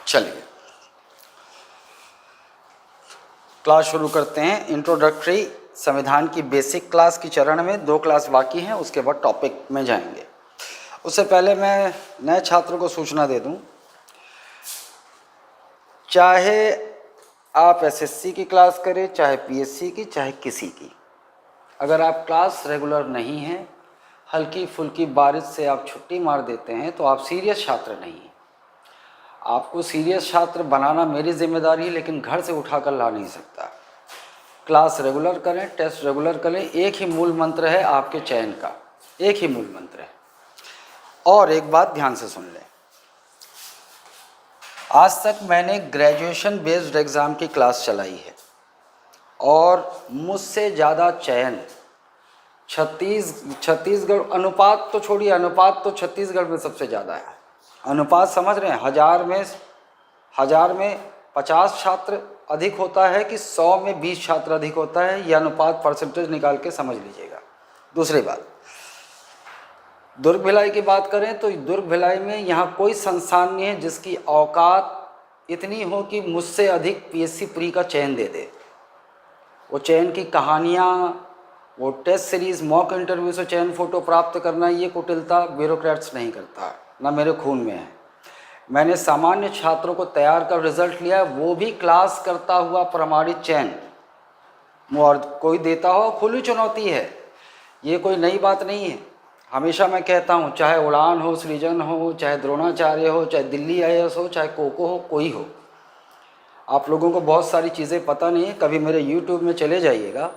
चलिए क्लास शुरू करते हैं। इंट्रोडक्टरी संविधान की बेसिक क्लास की चरण में 2 क्लास बाकी हैं, उसके बाद टॉपिक में जाएंगे। उससे पहले मैं नए छात्रों को सूचना दे दूं, चाहे आप एसएससी की क्लास करें, चाहे पीएससी की, चाहे किसी की, अगर आप क्लास रेगुलर नहीं हैं, हल्की फुल्की बारिश से आप छुट्टी मार देते हैं तो आप सीरियस छात्र नहीं हैं। आपको सीरियस छात्र बनाना मेरी जिम्मेदारी है, लेकिन घर से उठाकर ला नहीं सकता। क्लास रेगुलर करें, टेस्ट रेगुलर करें, एक ही मूल मंत्र है आपके चयन का, एक ही मूल मंत्र है। और एक बात ध्यान से सुन लें, आज तक मैंने ग्रेजुएशन बेस्ड एग्ज़ाम की क्लास चलाई है और मुझसे ज़्यादा चयन छत्तीसगढ़, अनुपात तो छोड़िए, अनुपात तो छत्तीसगढ़ में सबसे ज़्यादा है। अनुपात समझ रहे हैं, हज़ार में 50 छात्र अधिक होता है कि 100 में 20 छात्र अधिक होता है, यह अनुपात परसेंटेज निकाल के समझ लीजिएगा। दूसरी बात, दुर्ग भिलाई की बात करें तो दुर्ग भिलाई में यहाँ कोई संस्थान नहीं है जिसकी औकात इतनी हो कि मुझसे अधिक पीएससी प्री का चयन दे दे। वो चयन की कहानियाँ, वो टेस्ट सीरीज़, मॉक इंटरव्यू से चयन फ़ोटो प्राप्त करना, ये कुटिलता ब्यूरोक्रेट्स नहीं करता, ना मेरे खून में है। मैंने सामान्य छात्रों को तैयार कर रिज़ल्ट लिया, वो भी क्लास करता हुआ प्रमाणित चयन, और कोई देता हो, खुली चुनौती है, ये कोई नई बात नहीं है। हमेशा मैं कहता हूँ, चाहे उड़ान हो, सृजन हो, चाहे द्रोणाचार्य हो, चाहे दिल्ली आईएएस हो, चाहे कोको हो, कोई हो, आप लोगों को बहुत सारी चीज़ें पता नहीं है। कभी मेरे यूट्यूब में चले जाइएगा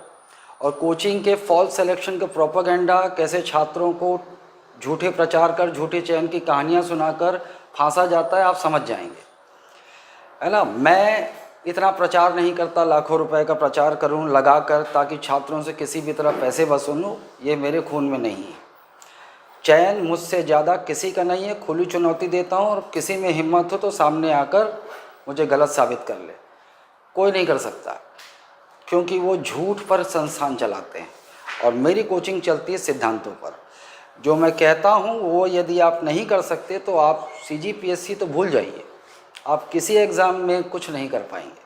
और कोचिंग के फॉल्स सिलेक्शन के प्रोपेगेंडा, कैसे छात्रों को झूठे प्रचार कर, झूठे चयन की कहानियाँ सुनाकर फांसा जाता है, आप समझ जाएंगे, है ना। मैं इतना प्रचार नहीं करता, लाखों रुपए का प्रचार करूं लगाकर ताकि छात्रों से किसी भी तरह पैसे वसूलूं, ये मेरे खून में नहीं है। चयन मुझसे ज़्यादा किसी का नहीं है, खुली चुनौती देता हूं, और किसी में हिम्मत हो तो सामने आकर मुझे गलत साबित कर ले। कोई नहीं कर सकता, क्योंकि वो झूठ पर संस्थान चलाते हैं और मेरी कोचिंग चलती है सिद्धांतों पर। जो मैं कहता हूँ वो यदि आप नहीं कर सकते तो आप सीजीपीएससी तो भूल जाइए, आप किसी एग्ज़ाम में कुछ नहीं कर पाएंगे,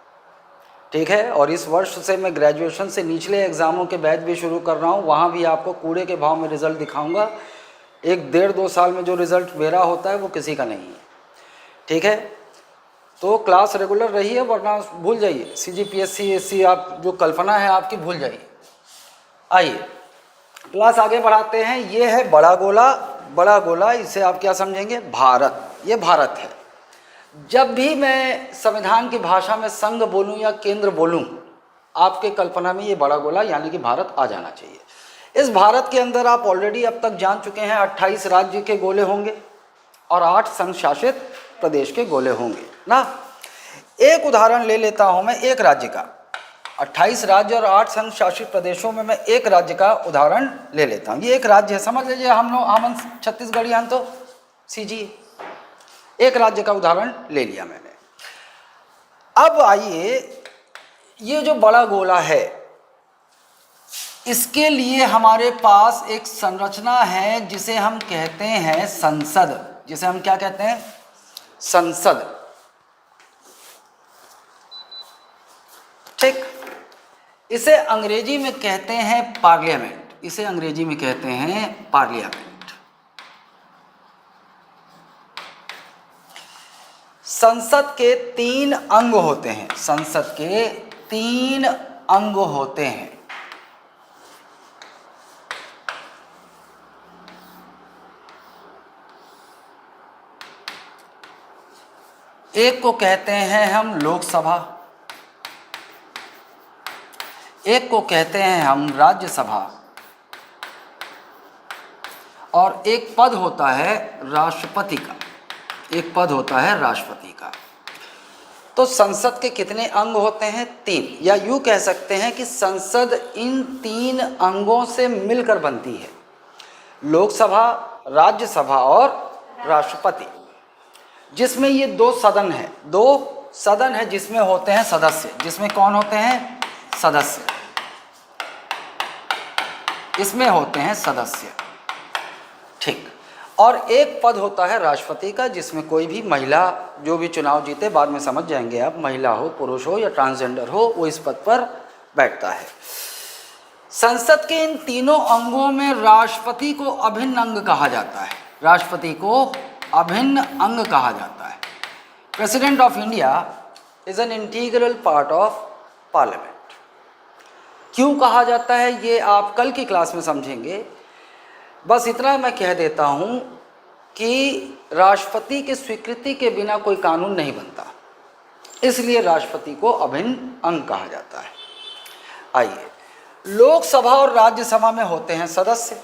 ठीक है। और इस वर्ष से मैं ग्रेजुएशन से निचले एग्ज़ामों के बैच भी शुरू कर रहा हूँ, वहाँ भी आपको कूड़े के भाव में रिज़ल्ट दिखाऊंगा। 1-1.5-2 साल में जो रिज़ल्ट मेरा होता है वो किसी का नहीं है, ठीक है। तो क्लास रेगुलर रही है, वरना भूल जाइए, सीजीपीएससी एससी आप जो कल्पना है आपकी भूल जाइए। आइए क्लास आगे बढ़ाते हैं। ये है बड़ा गोला, बड़ा गोला, इसे आप क्या समझेंगे? भारत, ये भारत है। जब भी मैं संविधान की भाषा में संघ बोलूं या केंद्र बोलूं, आपके कल्पना में ये बड़ा गोला यानी कि भारत आ जाना चाहिए। इस भारत के अंदर आप ऑलरेडी अब तक जान चुके हैं 28 राज्य के गोले होंगे और 8 संघ शासित प्रदेश के गोले होंगे ना। एक उदाहरण ले लेता हूं मैं एक राज्य का, 28 राज्य और 8 संघ शासित प्रदेशों में मैं एक राज्य का उदाहरण ले लेता हूं। ये एक राज्य है, समझ लीजिए, हम छत्तीसगढ़ यान तो सीजी, एक राज्य का उदाहरण ले लिया मैंने। अब आइए, ये जो बड़ा गोला है, इसके लिए हमारे पास एक संरचना है जिसे हम कहते हैं संसद। जिसे हम क्या कहते हैं? संसद, ठीक। इसे अंग्रेजी में कहते हैं पार्लियामेंट, इसे अंग्रेजी में कहते हैं पार्लियामेंट। संसद के 3 अंग होते हैं, संसद के 3 अंग होते हैं। एक को कहते हैं हम लोकसभा, एक को कहते हैं हम राज्यसभा, और एक पद होता है राष्ट्रपति का, एक पद होता है राष्ट्रपति का। तो संसद के कितने अंग होते हैं? 3, या यूँ कह सकते हैं कि संसद इन 3 अंगों से मिलकर बनती है, लोकसभा, राज्यसभा और राष्ट्रपति, जिसमें ये 2 सदन है, 2 सदन है जिसमें होते हैं सदस्य। जिसमें कौन होते हैं? सदस्य, इसमें होते हैं सदस्य, ठीक। और एक पद होता है राष्ट्रपति का, जिसमें कोई भी महिला जो भी चुनाव जीते, बाद में समझ जाएंगे आप, महिला हो, पुरुष हो या ट्रांसजेंडर हो, वो इस पद पर बैठता है। संसद के इन तीनों अंगों में राष्ट्रपति को अभिन्न अंग कहा जाता है। राष्ट्रपति को अभिन्न अंग कहा जाता है। President of India is an integral part of parliament. क्यों कहा जाता है ये आप कल की क्लास में समझेंगे। बस इतना मैं कह देता हूँ कि राष्ट्रपति की स्वीकृति के बिना कोई कानून नहीं बनता, इसलिए राष्ट्रपति को अभिन्न अंग कहा जाता है। आइए, लोकसभा और राज्यसभा में होते हैं सदस्य।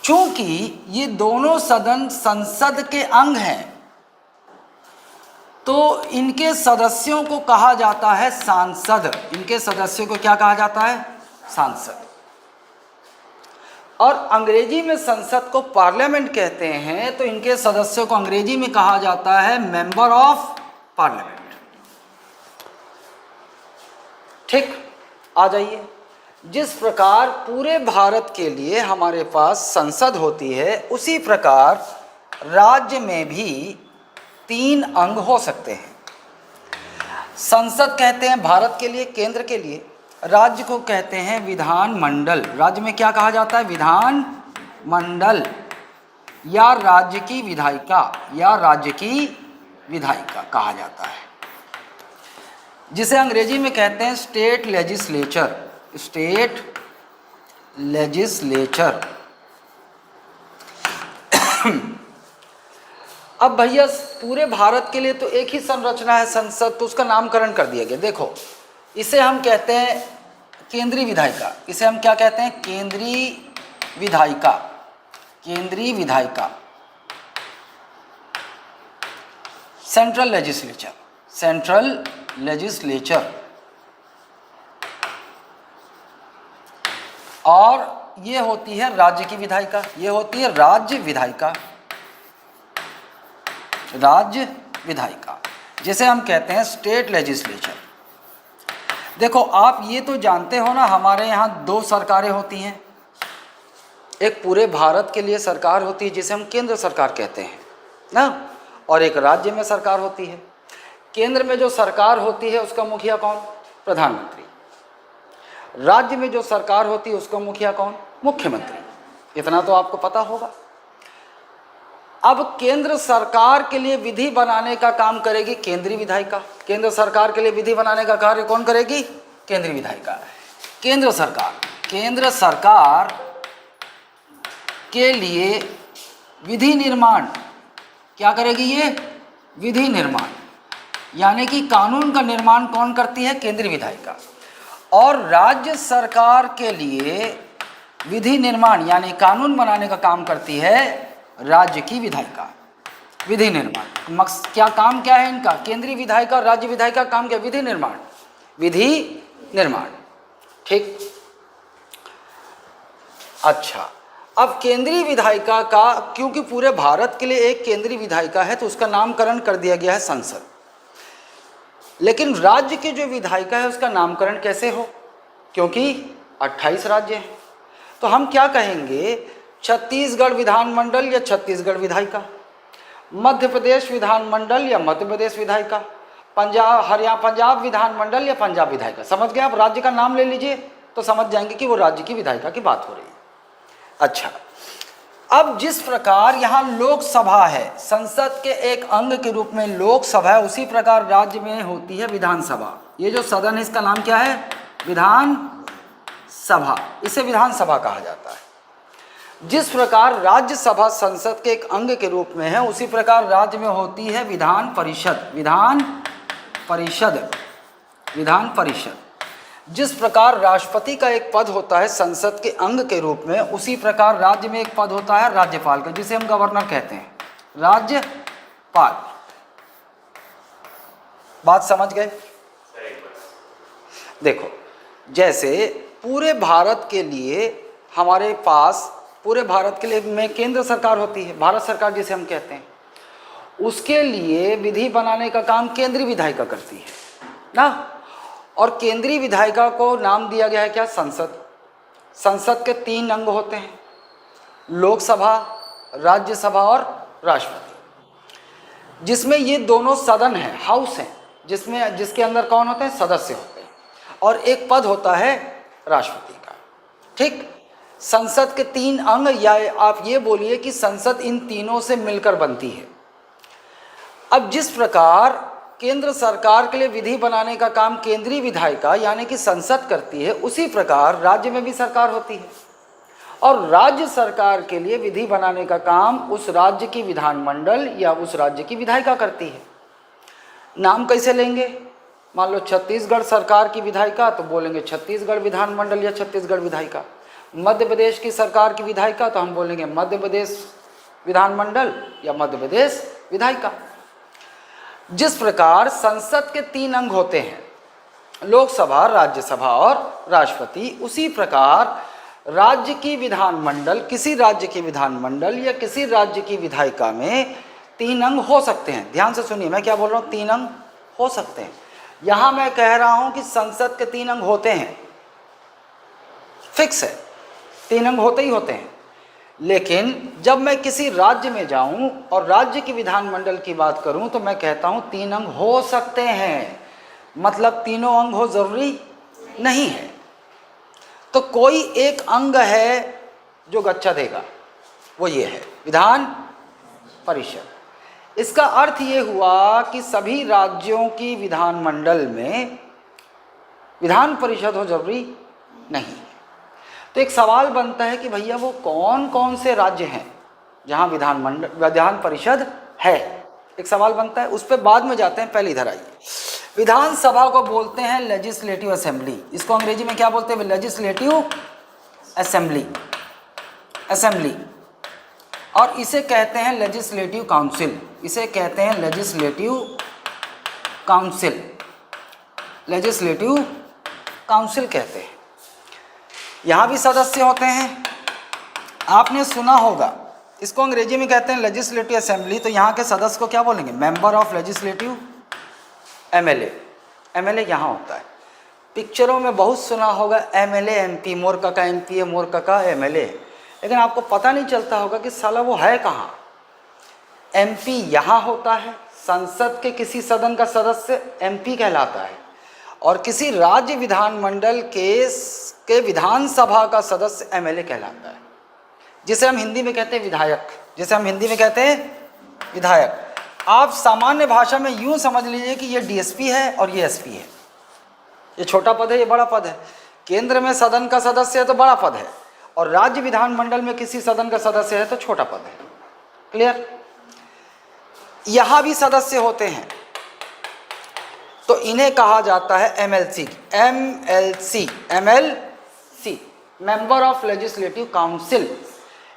चूंकि ये दोनों सदन संसद के अंग हैं, तो इनके सदस्यों को कहा जाता है सांसद। इनके सदस्यों को क्या कहा जाता है? सांसद। और अंग्रेजी में संसद को पार्लियामेंट कहते हैं, तो इनके सदस्यों को अंग्रेजी में कहा जाता है मेंबर ऑफ पार्लियामेंट। ठीक, आ जाइए। जिस प्रकार पूरे भारत के लिए हमारे पास संसद होती है, उसी प्रकार राज्य में भी 3 अंग हो सकते हैं। संसद कहते हैं भारत के लिए, केंद्र के लिए। राज्य को कहते हैं विधान मंडल। राज्य में क्या कहा जाता है? विधान मंडल या राज्य की विधायिका, या राज्य की विधायिका कहा जाता है, जिसे अंग्रेजी में कहते हैं स्टेट लेजिस्लेचर। State legislature. अब भैया पूरे भारत के लिए तो एक ही संरचना है संसद, तो उसका नामकरण कर दिया गया। देखो, इसे हम कहते हैं केंद्रीय विधायिका। इसे हम क्या कहते हैं? केंद्रीय विधायिका। केंद्रीय विधायिका, सेंट्रल लेजिस्लेचर। Central legislature. और ये होती है राज्य की विधायिका। ये होती है राज्य विधायिका। राज्य विधायिका, जिसे हम कहते हैं स्टेट लेजिस्लेचर। देखो, आप ये तो जानते हो ना, हमारे यहाँ 2 सरकारें होती हैं। एक पूरे भारत के लिए सरकार होती है, जिसे हम केंद्र सरकार कहते हैं ना, और एक राज्य में सरकार होती है। केंद्र में जो सरकार होती है उसका मुखिया कौन? प्रधानमंत्री। राज्य में जो सरकार होती है उसका मुखिया कौन? मुख्यमंत्री। इतना तो आपको पता होगा। अब केंद्र सरकार के लिए विधि बनाने का काम करेगी केंद्रीय विधायिका। केंद्र सरकार के लिए विधि बनाने का कार्य कौन करेगी? केंद्रीय विधायिका। केंद्र सरकार के लिए विधि निर्माण क्या करेगी? ये विधि निर्माण, यानी कि कानून का निर्माण कौन करती है? केंद्रीय विधायिका। और राज्य सरकार के लिए विधि निर्माण यानी कानून बनाने का काम करती है राज्य की विधायिका। विधि निर्माण क्या काम क्या है इनका? केंद्रीय विधायिका और राज्य विधायिका काम क्या? विधि निर्माण। विधि निर्माण। ठीक। अच्छा, अब केंद्रीय विधायिका का, क्योंकि पूरे भारत के लिए एक केंद्रीय विधायिका है, तो उसका नामकरण कर दिया गया है संसद। लेकिन राज्य की जो विधायिका है उसका नामकरण कैसे हो? क्योंकि 28 राज्य हैं, तो हम क्या कहेंगे? छत्तीसगढ़ विधानमंडल या छत्तीसगढ़ विधायिका, मध्य प्रदेश विधानमंडल या मध्य प्रदेश विधायिका, पंजाब विधानमंडल या पंजाब विधायिका। समझ गए आप? राज्य का नाम ले लीजिए तो समझ जाएंगे कि वो राज्य की विधायिका की बात हो रही है। अच्छा, अब जिस प्रकार यहाँ लोकसभा है, संसद के एक अंग के रूप में लोकसभा है, उसी प्रकार राज्य में होती है विधानसभा। ये जो सदन है इसका नाम क्या है? विधानसभा। इसे विधानसभा कहा जाता है। जिस प्रकार राज्यसभा संसद के एक अंग के रूप में है, उसी प्रकार राज्य में होती है विधान परिषद। विधान परिषद। विधान परिषद। जिस प्रकार राष्ट्रपति का एक पद होता है संसद के अंग के रूप में, उसी प्रकार राज्य में एक पद होता है राज्यपाल का, जिसे हम गवर्नर कहते हैं। राज्यपाल। बात समझ गए? देखो, जैसे पूरे भारत के लिए हमारे पास, पूरे भारत के लिए में केंद्र सरकार होती है, भारत सरकार जिसे हम कहते हैं, उसके लिए विधि बनाने का काम केंद्रीय विधायिका करती है ना। और केंद्रीय विधायिका को नाम दिया गया है क्या? संसद। संसद के 3 अंग होते हैं, लोकसभा, राज्यसभा और राष्ट्रपति, जिसमें ये दोनों सदन हैं, हाउस हैं, जिसके अंदर कौन होते हैं, सदस्य होते हैं, और एक पद होता है राष्ट्रपति का। ठीक, संसद के 3 अंग, या आप ये बोलिए कि संसद इन तीनों से मिलकर बनती है। अब जिस प्रकार केंद्र सरकार के लिए विधि बनाने का काम केंद्रीय विधायिका यानी कि संसद करती है, उसी प्रकार राज्य में भी सरकार होती है, और राज्य सरकार के लिए विधि बनाने का काम उस राज्य की विधानमंडल या उस राज्य की विधायिका करती है। नाम कैसे लेंगे? मान लो छत्तीसगढ़ सरकार की विधायिका, तो बोलेंगे छत्तीसगढ़ विधानमंडल या छत्तीसगढ़ विधायिका। मध्य प्रदेश की सरकार की विधायिका, तो हम बोलेंगे मध्य प्रदेश विधानमंडल या मध्य प्रदेश विधायिका। जिस प्रकार संसद के 3 अंग होते हैं, लोकसभा, राज्यसभा और राष्ट्रपति, उसी प्रकार राज्य की विधानमंडल, किसी राज्य की विधानमंडल या किसी राज्य की विधायिका में 3 अंग हो सकते हैं। ध्यान से सुनिए, मैं क्या बोल रहा हूँ, 3 अंग हो सकते हैं। यहां मैं कह रहा हूं कि संसद के 3 अंग होते हैं, फिक्स है, 3 अंग होते ही होते हैं। लेकिन जब मैं किसी राज्य में जाऊं और राज्य की विधानमंडल की बात करूं, तो मैं कहता हूं 3 अंग हो सकते हैं, मतलब तीनों अंग हो जरूरी नहीं है। तो कोई एक अंग है जो गच्चा देगा, वो ये है विधान परिषद। इसका अर्थ ये हुआ कि सभी राज्यों की विधानमंडल में विधान परिषद हो जरूरी नहीं। तो एक सवाल बनता है कि भैया वो कौन कौन से राज्य हैं जहां विधान परिषद है। एक सवाल बनता है, उस पर बाद में जाते हैं, पहले इधर आइए। विधानसभा को बोलते हैं लेजिस्लेटिव असेंबली, इसको अंग्रेजी में क्या बोलते हैं, लेजिस्लेटिव असेंबली, और इसे कहते हैं लेजिस्लेटिव काउंसिल, इसे कहते हैं लेजिस्लेटिव काउंसिल कहते हैं। यहाँ भी सदस्य होते हैं, आपने सुना होगा, इसको अंग्रेजी में कहते हैं लेजिस्लेटिव असेंबली। तो यहाँ के सदस्य को क्या बोलेंगे, मेंबर ऑफ लेजिस्लेटिव, एमएलए यहाँ होता है। पिक्चरों में बहुत सुना होगा एमएलए एमपी, मोर काका एमपी है, मोर काका एमएलए, लेकिन आपको पता नहीं चलता होगा कि साला वो है कहाँ। एमपी यहाँ होता है, संसद के किसी सदन का सदस्य एमपी कहलाता है, और किसी राज्य विधानमंडल के विधानसभा का सदस्य एमएलए कहलाता है, जिसे हम हिंदी में कहते हैं विधायक। आप सामान्य भाषा में यूं समझ लीजिए कि ये डीएसपी है और ये एसपी है। ये छोटा पद है, ये बड़ा पद है। केंद्र में सदन का सदस्य है तो बड़ा पद है, और राज्य विधानमंडल में किसी सदन का सदस्य है तो छोटा पद है। क्लियर? यहां भी सदस्य होते हैं, तो इन्हें कहा जाता है MLC, member of legislative council.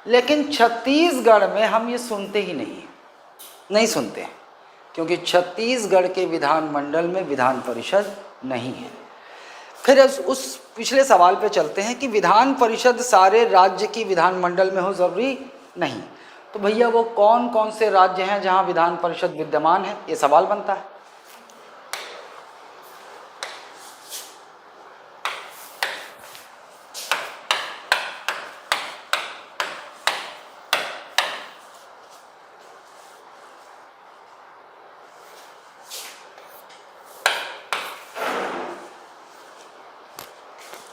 लेकिन छत्तीसगढ़ में हम ये सुनते ही नहीं सुनते हैं, क्योंकि छत्तीसगढ़ के विधानमंडल में विधान परिषद नहीं है। फिर उस पिछले सवाल पे चलते हैं कि विधान परिषद सारे राज्य की विधानमंडल में हो जरूरी नहीं। तो भैया वो कौन कौन से राज्य हैं जहां विधान परिषद विद्यमान है, ये सवाल बनता है।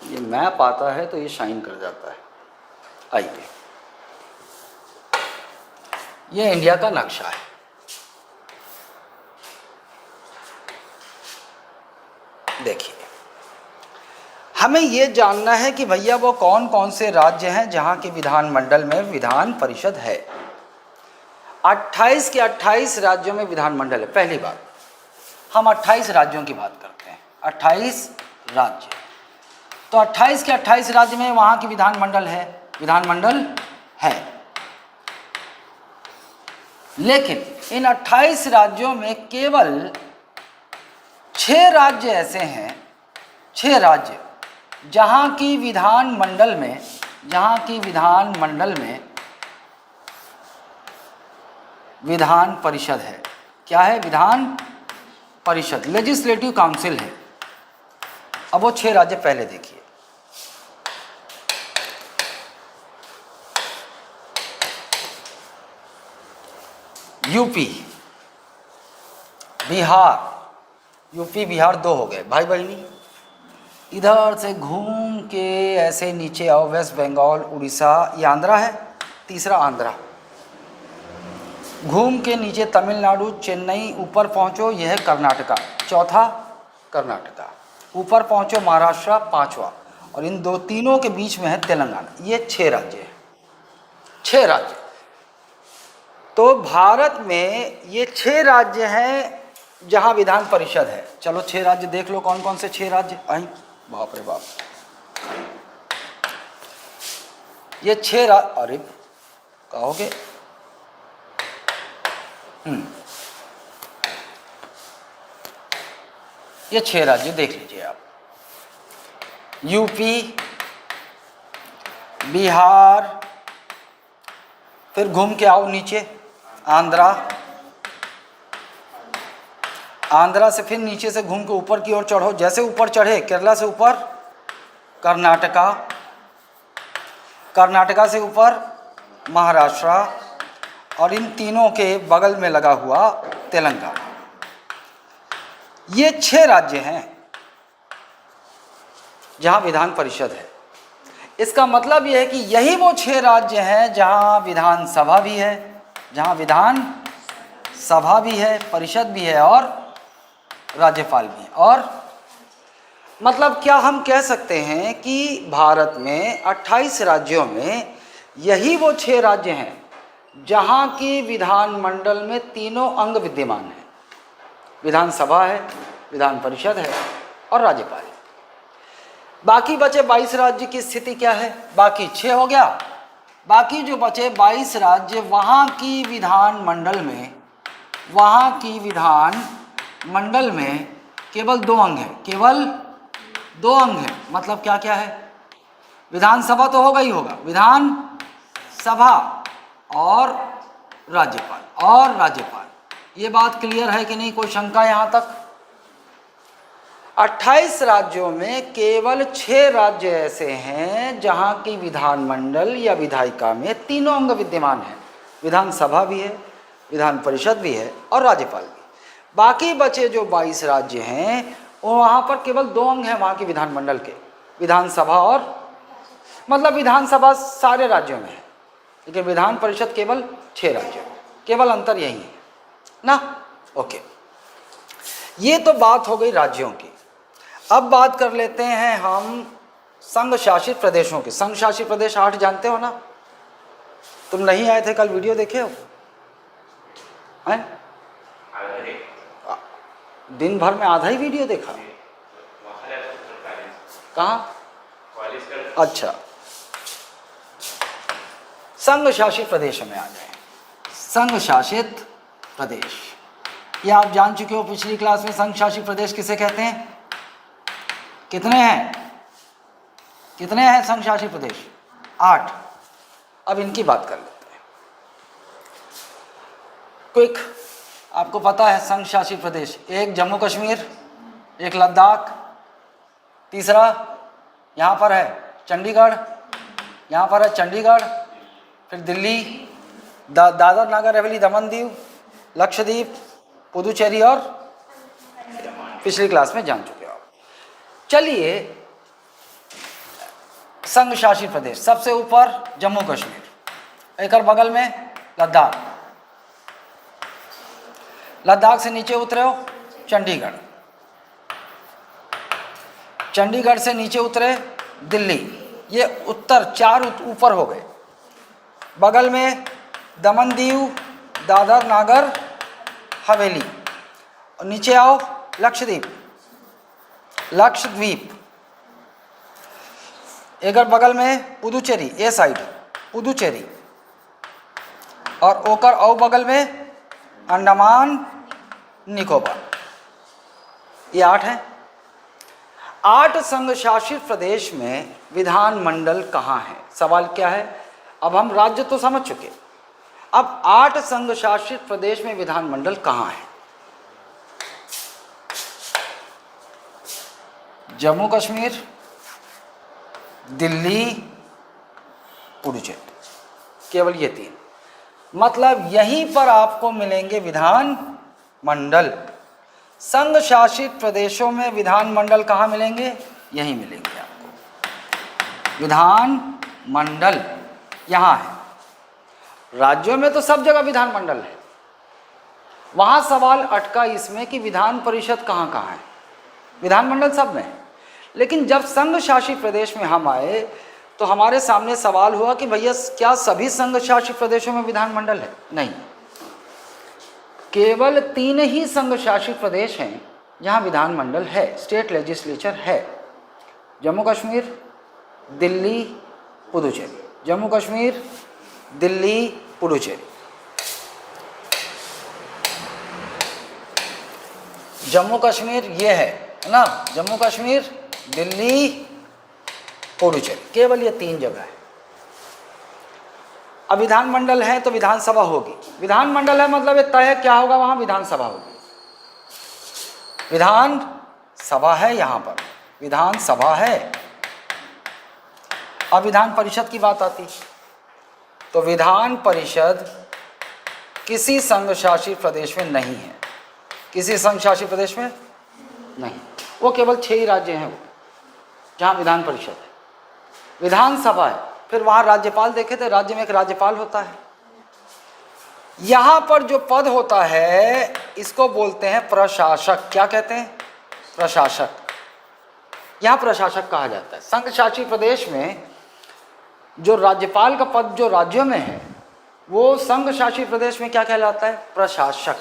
ये मैप आता है तो ये शाइन कर जाता है। आइए, ये इंडिया का नक्शा है। देखिए, हमें ये जानना है कि भैया वो कौन कौन से राज्य हैं जहां के विधानमंडल में विधान परिषद है। 28 के 28 राज्यों में विधानमंडल है। पहली बात, हम 28 राज्यों की बात करते हैं, 28 राज्य। तो 28 के 28 राज्य में वहां की विधानमंडल है। लेकिन इन 28 राज्यों में केवल 6 राज्य ऐसे हैं, 6 राज्य जहां की विधानमंडल में विधान परिषद है। क्या है? विधान परिषद, लेजिस्लेटिव काउंसिल है। अब वो 6 राज्य पहले देखिए। यूपी, बिहार, यूपी बिहार दो हो गए भाई बहनी। इधर से घूम के ऐसे नीचे आओ, वेस्ट बंगाल, उड़ीसा, ये आंध्रा है, तीसरा आंध्रा। घूम के नीचे तमिलनाडु, चेन्नई, ऊपर पहुंचो यह है कर्नाटका, चौथा कर्नाटका। ऊपर पहुंचो महाराष्ट्र, पांचवा। और इन दो तीनों के बीच में है तेलंगाना। ये 6 राज्य हैं, 6 राज्य। तो भारत में ये 6 राज्य हैं जहां विधान परिषद है। चलो 6 राज्य देख लो, कौन कौन से 6 राज्य आई। बाप रे बाप, ये 6 राज्य, अरे कहोगे ये 6 राज्य देख लीजिए आप। यूपी, बिहार, फिर घूम के आओ नीचे आंध्रा, आंध्रा से फिर नीचे से घूम के ऊपर की ओर चढ़ो, जैसे ऊपर चढ़े केरला से ऊपर कर्नाटका, कर्नाटका से ऊपर महाराष्ट्र, और इन तीनों के बगल में लगा हुआ तेलंगाना। ये 6 राज्य हैं जहां विधान परिषद है। इसका मतलब यह है कि यही वो 6 राज्य हैं जहां विधानसभा भी है, जहां विधान सभा भी है, परिषद भी है और राज्यपाल भी है। और मतलब क्या हम कह सकते हैं कि भारत में 28 राज्यों में यही वो 6 राज्य हैं जहां की विधानमंडल में तीनों अंग विद्यमान हैं। विधानसभा है, विधान परिषद है और राज्यपाल है। बाकी बचे 22 राज्य की स्थिति क्या है? बाकी 6 हो गया, बाकी जो बचे 22 राज्य वहाँ की विधानमंडल में, वहाँ की विधानमंडल में केवल 2 अंग हैं, केवल 2 अंग हैं। मतलब क्या क्या है? विधानसभा तो होगा ही होगा, विधान सभा और राज्यपाल। ये बात क्लियर है कि नहीं? कोई शंका यहाँ तक? 28 राज्यों में केवल 6 राज्य ऐसे हैं जहाँ की विधानमंडल या विधायिका में तीनों अंग विद्यमान हैं। विधानसभा भी है, विधान परिषद भी है और राज्यपाल भी। बाकी बचे जो 22 राज्य हैं वहाँ पर केवल 2 अंग हैं वहाँ की विधानमंडल के, विधानसभा और, मतलब विधानसभा सारे राज्यों में है लेकिन विधान परिषद केवल 6 राज्यों में। केवल अंतर यही है ना। ओके, ये तो बात हो गई राज्यों की। अब बात कर लेते हैं हम संघ शासित प्रदेशों के। संघ शासित प्रदेश 8 जानते हो ना? तुम नहीं आए थे कल, वीडियो देखे हो? हैं? दिन भर में आधा ही वीडियो देखा? कहाँ? अच्छा, संघ शासित प्रदेश में आ जाए। संघ शासित प्रदेश, ये आप जान चुके हो पिछली क्लास में। संघ शासित प्रदेश किसे कहते हैं? कितने हैं संघ शासित प्रदेश? 8। अब इनकी बात कर लेते हैं क्विक। आपको पता है संघ शासित प्रदेश, एक जम्मू कश्मीर, एक लद्दाख, तीसरा यहाँ पर है चंडीगढ़, यहाँ पर है चंडीगढ़, फिर दिल्ली, दादर नागर हवेली, दमन दीव, लक्षद्वीप, पुदुचेरी और पिछली क्लास में जान चुके हो। चलिए, संघ शासित प्रदेश सबसे ऊपर जम्मू कश्मीर, एक और बगल में लद्दाख, लद्दाख से नीचे उतरे हो चंडीगढ़, चंडीगढ़ से नीचे उतरे दिल्ली, ये उत्तर 4 ऊपर हो गए। बगल में दमन दीव, दादर नागर हवेली, और नीचे आओ लक्षद्वीप, एक और बगल में पुदुचेरी, ए साइड पुदुचेरी, और ओकर औ बगल में अंडमान निकोबार। ये 8 हैं। 8 संघ शासित प्रदेश में विधानमंडल कहाँ है? सवाल क्या है? अब हम राज्य तो समझ चुके, अब 8 संघ शासित प्रदेश में विधानमंडल कहाँ है? जम्मू कश्मीर, दिल्ली, पुडुचेरी, केवल ये 3। मतलब यहीं पर आपको मिलेंगे विधान मंडल। संघ शासित प्रदेशों में विधान मंडल कहाँ मिलेंगे? यहीं मिलेंगे आपको विधान मंडल, यहाँ है। राज्यों में तो सब जगह विधान मंडल है। वहाँ सवाल अटका इसमें कि विधान परिषद कहाँ कहाँ है, विधान मंडल सब में है। लेकिन जब संघ शासित प्रदेश में हम आए तो हमारे सामने सवाल हुआ कि भैया क्या सभी संघ शासित प्रदेशों में विधान मंडल है? नहीं, केवल 3 ही संघ शासित प्रदेश हैं जहाँ विधान मंडल है, स्टेट लेजिस्लेचर है। जम्मू कश्मीर, दिल्ली, पुडुचेरी। जम्मू कश्मीर, दिल्ली, पुडुचेरी। जम्मू कश्मीर ये है ना, जम्मू कश्मीर, दिल्ली, पुडुचेरी, केवल ये 3 जगह है। अब विधानमंडल है तो विधानसभा होगी। विधानमंडल है मतलब ये तय है क्या होगा, वहाँ विधानसभा होगी। विधान सभा है, यहाँ पर विधानसभा है। अब विधान परिषद की बात आती तो विधान परिषद किसी संघ शासित प्रदेश में नहीं है, किसी संघ शासित प्रदेश में नहीं। वो केवल 6 ही राज्य हैं जहाँ विधान परिषद है। विधानसभा है, फिर वहाँ राज्यपाल देखे थे, राज्य में एक राज्यपाल होता है। यहाँ पर जो पद होता है इसको बोलते हैं प्रशासक। क्या कहते हैं? प्रशासक। यहाँ प्रशासक कहा जाता है। संघ शासित प्रदेश में जो राज्यपाल का पद जो राज्यों में है वो संघ शासित प्रदेश में क्या कहलाता है? प्रशासक।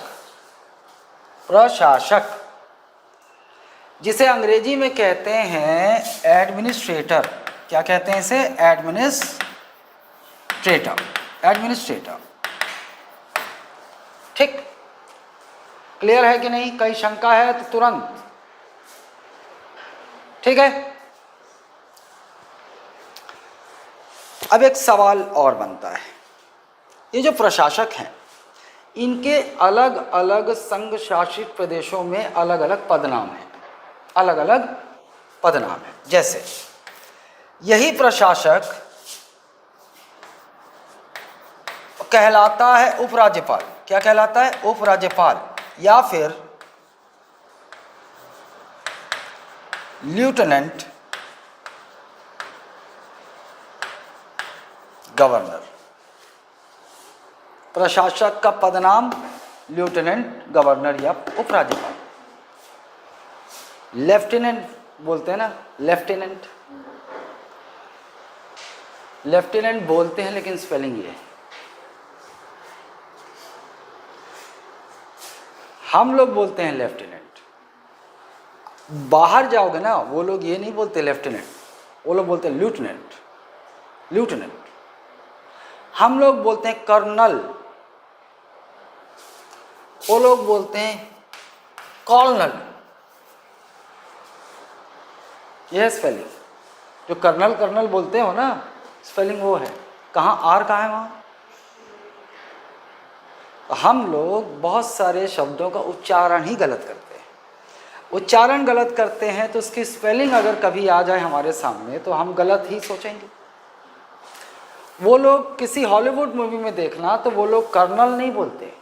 प्रशासक, जिसे अंग्रेजी में कहते हैं एडमिनिस्ट्रेटर। क्या कहते हैं इसे? एडमिनिस्ट्रेटर। एडमिनिस्ट्रेटर। ठीक, क्लियर है कि नहीं? कहीं शंका है तो तुरंत। ठीक है। अब एक सवाल और बनता है, ये जो प्रशासक हैं इनके अलग अलग संघ शासित प्रदेशों में अलग अलग पदनाम हैं, अलग अलग पदनाम हैं। जैसे यही प्रशासक कहलाता है उपराज्यपाल। क्या कहलाता है? उपराज्यपाल, या फिर लेफ्टिनेंट गवर्नर। प्रशासक का पदनाम लेफ्टिनेंट गवर्नर या उपराज्यपाल। लेफ्टिनेंट बोलते हैं ना, लेफ्टिनेंट। लेफ्टिनेंट बोलते हैं लेकिन स्पेलिंग ये है। हम लोग बोलते हैं लेफ्टिनेंट। बाहर जाओगे ना वो लोग ये नहीं बोलते लेफ्टिनेंट, वो लोग बोलते हैं लेफ्टिनेंट। लेफ्टिनेंट। हम लोग बोलते हैं कर्नल, वो लोग बोलते हैं कॉर्नल। यह स्पेलिंग जो कर्नल कर्नल बोलते हो ना, स्पेलिंग वो है। कहाँ आर कहाँ है? वहाँ हम लोग बहुत सारे शब्दों का उच्चारण ही गलत करते हैं। उच्चारण गलत करते हैं तो उसकी स्पेलिंग अगर कभी आ जाए हमारे सामने तो हम गलत ही सोचेंगे। वो लोग किसी हॉलीवुड मूवी में देखना तो वो लोग कर्नल नहीं बोलते,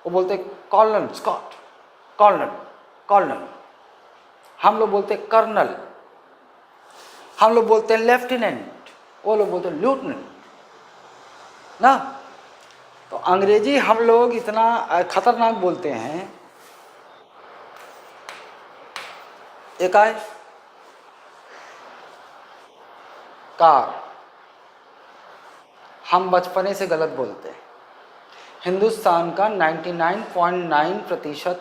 वो बोलते कॉर्नल, स्कॉट, कॉर्नल, कॉर्नल। हम लोग बोलते कर्नल। हम लोग बोलते हैं लेफ्टिनेंट, वो लोग बोलते हैं लेफ्टिनेंट ना। तो अंग्रेजी हम लोग इतना खतरनाक बोलते हैं। एक आए कार, हम बचपने से गलत बोलते हैं। हिंदुस्तान का 99.9%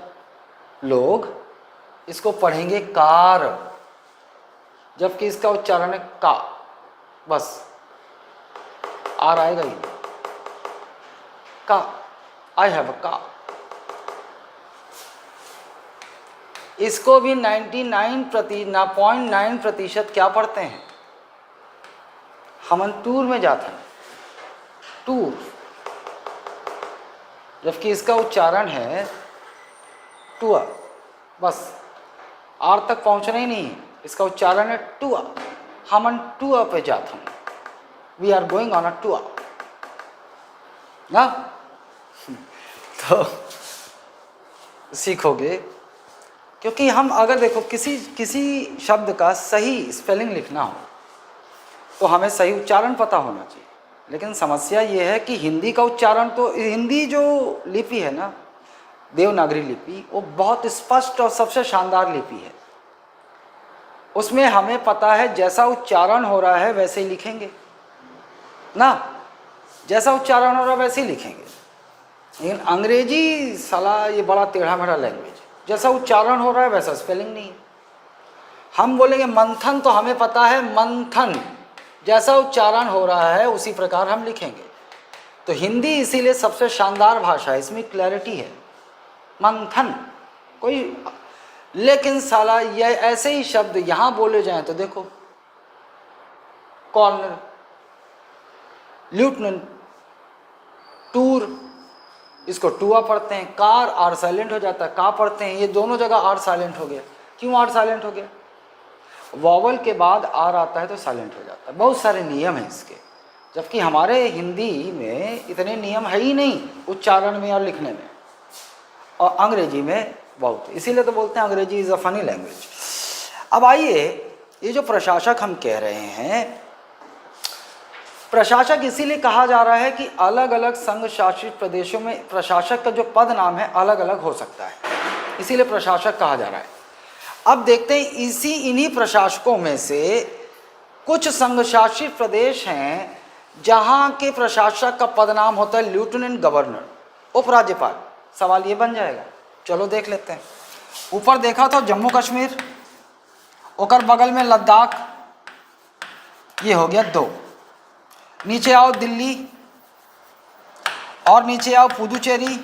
लोग इसको पढ़ेंगे कार, जबकि इसका उच्चारण है का। बस आर आएगा ही का। आई हैव अ का। इसको भी 99.9% क्या पढ़ते हैं? हमन टूर में जाते हैं, टूर, जबकि इसका उच्चारण है टूआ। बस आर तक पहुंचना ही नहीं है, इसका उच्चारण है टूआ। हमन टूआ पे जाते हैं, we are going on a tour ना। तो सीखोगे, क्योंकि हम अगर देखो किसी शब्द का सही स्पेलिंग लिखना हो तो हमें सही उच्चारण पता होना चाहिए। लेकिन समस्या ये है कि हिंदी का उच्चारण, तो हिंदी जो लिपि है ना, देवनागरी लिपि, वो बहुत स्पष्ट और सबसे शानदार लिपि है। उसमें हमें पता है जैसा उच्चारण हो रहा है वैसे ही लिखेंगे ना, जैसा उच्चारण हो रहा है वैसे ही लिखेंगे। लेकिन अंग्रेजी साला ये बड़ा टेढ़ा मेढ़ा लैंग्वेज, जैसा उच्चारण हो रहा है वैसा स्पेलिंग नहीं है। हम बोलेंगे मंथन तो हमें पता है मंथन, जैसा उच्चारण हो रहा है उसी प्रकार हम लिखेंगे। तो हिंदी इसीलिए सबसे शानदार भाषा है, इसमें क्लैरिटी है, मंथन कोई। लेकिन साला ये ऐसे ही शब्द यहाँ बोले जाएं तो देखो, कॉर्नर, ल्यूटनंट, टूर, इसको टूआ पढ़ते हैं, कार आर साइलेंट हो जाता है, का पढ़ते हैं, ये दोनों जगह आर साइलेंट हो गया। क्यों आर साइलेंट हो गया? वॉवल के बाद आर आता है तो साइलेंट हो जाता है। बहुत सारे नियम हैं इसके, जबकि हमारे हिंदी में इतने नियम है ही नहीं उच्चारण में और लिखने में, और अंग्रेजी में बहुत। इसीलिए तो बोलते हैं अंग्रेजी इज़ अ फनी लैंग्वेज। अब आइए, ये जो प्रशासक हम कह रहे हैं, प्रशासक इसीलिए कहा जा रहा है कि अलग अलग संघ शासित प्रदेशों में प्रशासक का जो पद नाम है अलग अलग हो सकता है, इसीलिए प्रशासक कहा जा रहा है। अब देखते हैं इन्हीं प्रशासकों में से कुछ संघ शासित प्रदेश हैं जहां के प्रशासक का पद नाम होता है लेफ्टिनेंट गवर्नर, उपराज्यपाल। सवाल ये बन जाएगा, चलो देख लेते हैं। ऊपर देखा तो जम्मू कश्मीर, ओकर बगल में लद्दाख, ये हो गया 2। नीचे आओ दिल्ली, और नीचे आओ पुदुचेरी,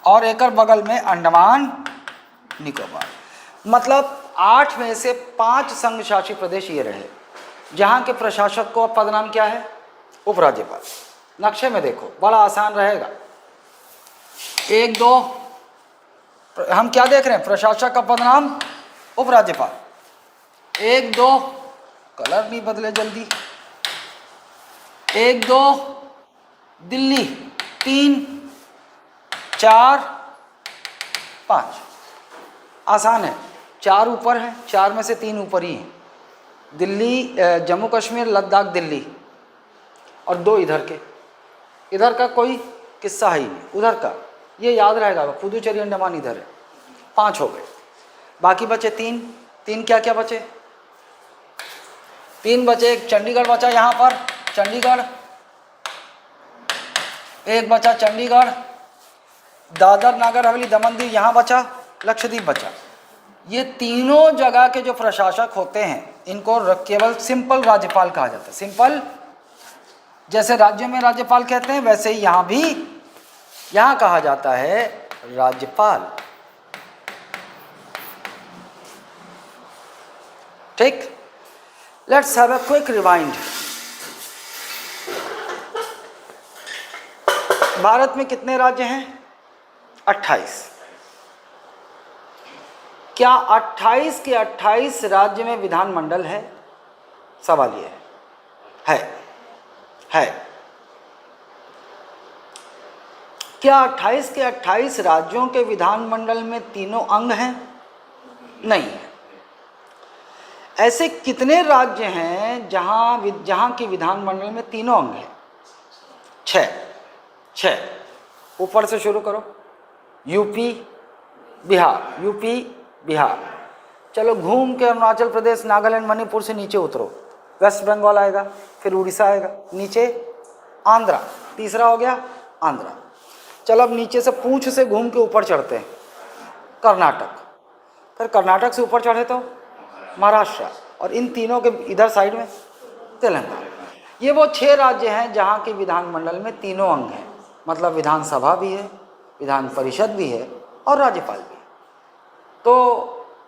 और एकर बगल में अंडमान निकोबार। मतलब 8 में से 5 संघ शासित प्रदेश ये रहे जहाँ के प्रशासक को पद नाम क्या है? उपराज्यपाल। नक्शे में देखो, बड़ा आसान रहेगा। 1 2 हम क्या देख रहे हैं? प्रशासक का पद नाम उपराज्यपाल। 1 2 कलर नहीं बदले जल्दी। 1 2 दिल्ली, 3 4 5। आसान है, 4 ऊपर हैं, 4 में से 3 ऊपर ही हैं। दिल्ली, जम्मू कश्मीर, लद्दाख, दिल्ली, और 2 इधर के। इधर का कोई किस्सा ही नहीं, उधर का ये याद रहेगा, पुदुचेरी अंडमान इधर है। 5 हो गए, बाकी बचे 3। 3 क्या क्या बचे? 3 बचे, एक चंडीगढ़ बचा यहाँ पर, चंडीगढ़, एक बचा चंडीगढ़, दादर नागर हवेली दमन दीव यहाँ बचा, लक्षद्वीप बचा। ये तीनों जगह के जो प्रशासक होते हैं इनको केवल सिंपल राज्यपाल कहा जाता है। सिंपल, जैसे राज्यों में राज्यपाल कहते हैं वैसे ही यहाँ भी यहाँ कहा जाता है राज्यपाल। ठीक, let's have a quick rewind. Bharat में कितने राज्य हैं? 28। क्या 28 के 28 राज्य में विधानमंडल है? सवाल ये है। क्या 28 के 28 राज्यों के विधानमंडल में तीनों अंग हैं? नहीं है। ऐसे कितने राज्य हैं जहां की विधानमंडल में तीनों अंग हैं? 6। ऊपर से शुरू करो। UP, Bihar, UP, Bihar. चलो घूम के अरुणाचल प्रदेश, नागालैंड, मणिपुर से नीचे उतरो, वेस्ट बंगाल आएगा, फिर उड़ीसा आएगा, नीचे आंध्रा, तीसरा हो गया आंध्रा। चलो अब नीचे से पूंछ से घूम के ऊपर चढ़ते हैं, कर्नाटक, फिर कर्नाटक से ऊपर चढ़े तो महाराष्ट्र, और इन तीनों के इधर साइड में तेलंगाना। ये वो 6 राज्य हैं जहाँ के विधानमंडल में तीनों अंग हैं, मतलब विधानसभा भी है, विधान परिषद भी है, और राज्यपाल भी है। तो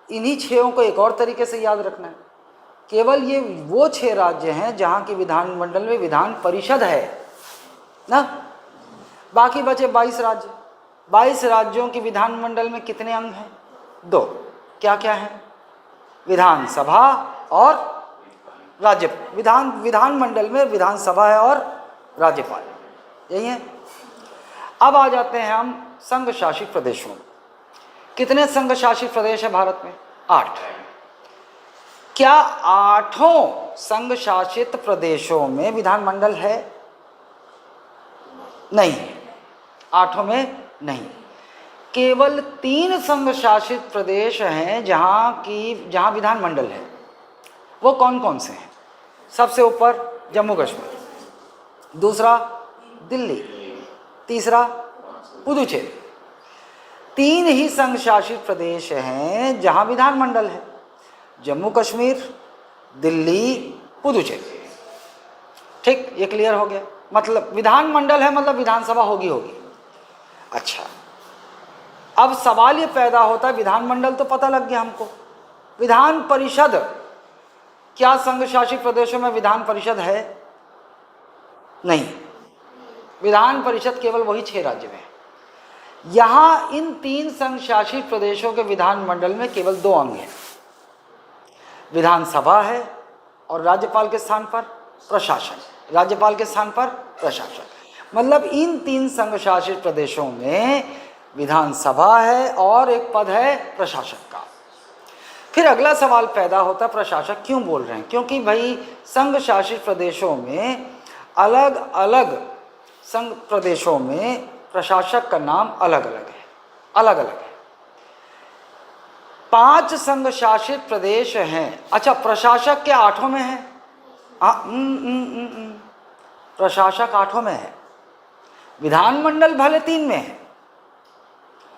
इन्हीं 6 को एक और तरीके से याद रखना है, केवल ये वो 6 राज्य हैं जहाँ की विधानमंडल में विधान परिषद है ना। बाकी बचे 22 राज्य। 22 राज्यों की विधानमंडल में कितने अंग हैं? 2। क्या क्या है? विधानसभा और विधानमंडल में विधानसभा है और राज्यपाल, यही है। अब आ जाते हैं हम संघ शासित प्रदेशों में। कितने संघ शासित प्रदेश है भारत में? 8। क्या 8 संघ शासित प्रदेशों में विधानमंडल है? नहीं, 8 में नहीं। केवल 3 संघ शासित प्रदेश हैं जहां विधानमंडल है। वो कौन कौन से हैं? सबसे ऊपर जम्मू कश्मीर, दूसरा दिल्ली, तीसरा पुदुचेरी। 3 ही संघ शासित प्रदेश हैं जहां विधानमंडल है, जम्मू कश्मीर, दिल्ली, पुदुचेरी। ठीक, ये क्लियर हो गया। मतलब विधानमंडल है मतलब विधानसभा होगी। अच्छा, अब सवाल ये पैदा होता है, विधानमंडल तो पता लग गया हमको, विधान परिषद, क्या संघ शासित प्रदेशों में विधान परिषद है? नहीं, विधान परिषद केवल वही 6 राज्य में है। यहाँ इन 3 संघ शासित प्रदेशों के विधानमंडल में केवल 2 अंग हैं, विधानसभा है और राज्यपाल के स्थान पर प्रशासन। राज्यपाल के स्थान पर प्रशासन, मतलब इन 3 संघ शासित प्रदेशों में विधानसभा है और एक पद है प्रशासक का। फिर अगला सवाल पैदा होता है, प्रशासक क्यों बोल रहे हैं? क्योंकि भाई संघ शासित प्रदेशों में अलग अलग संघ प्रदेशों में प्रशासक का नाम अलग अलग है। 5 संघ शासित प्रदेश हैं। अच्छा, प्रशासक क्या 8 में है? प्रशासक 8 में है। विधानमंडल भले 3 में है,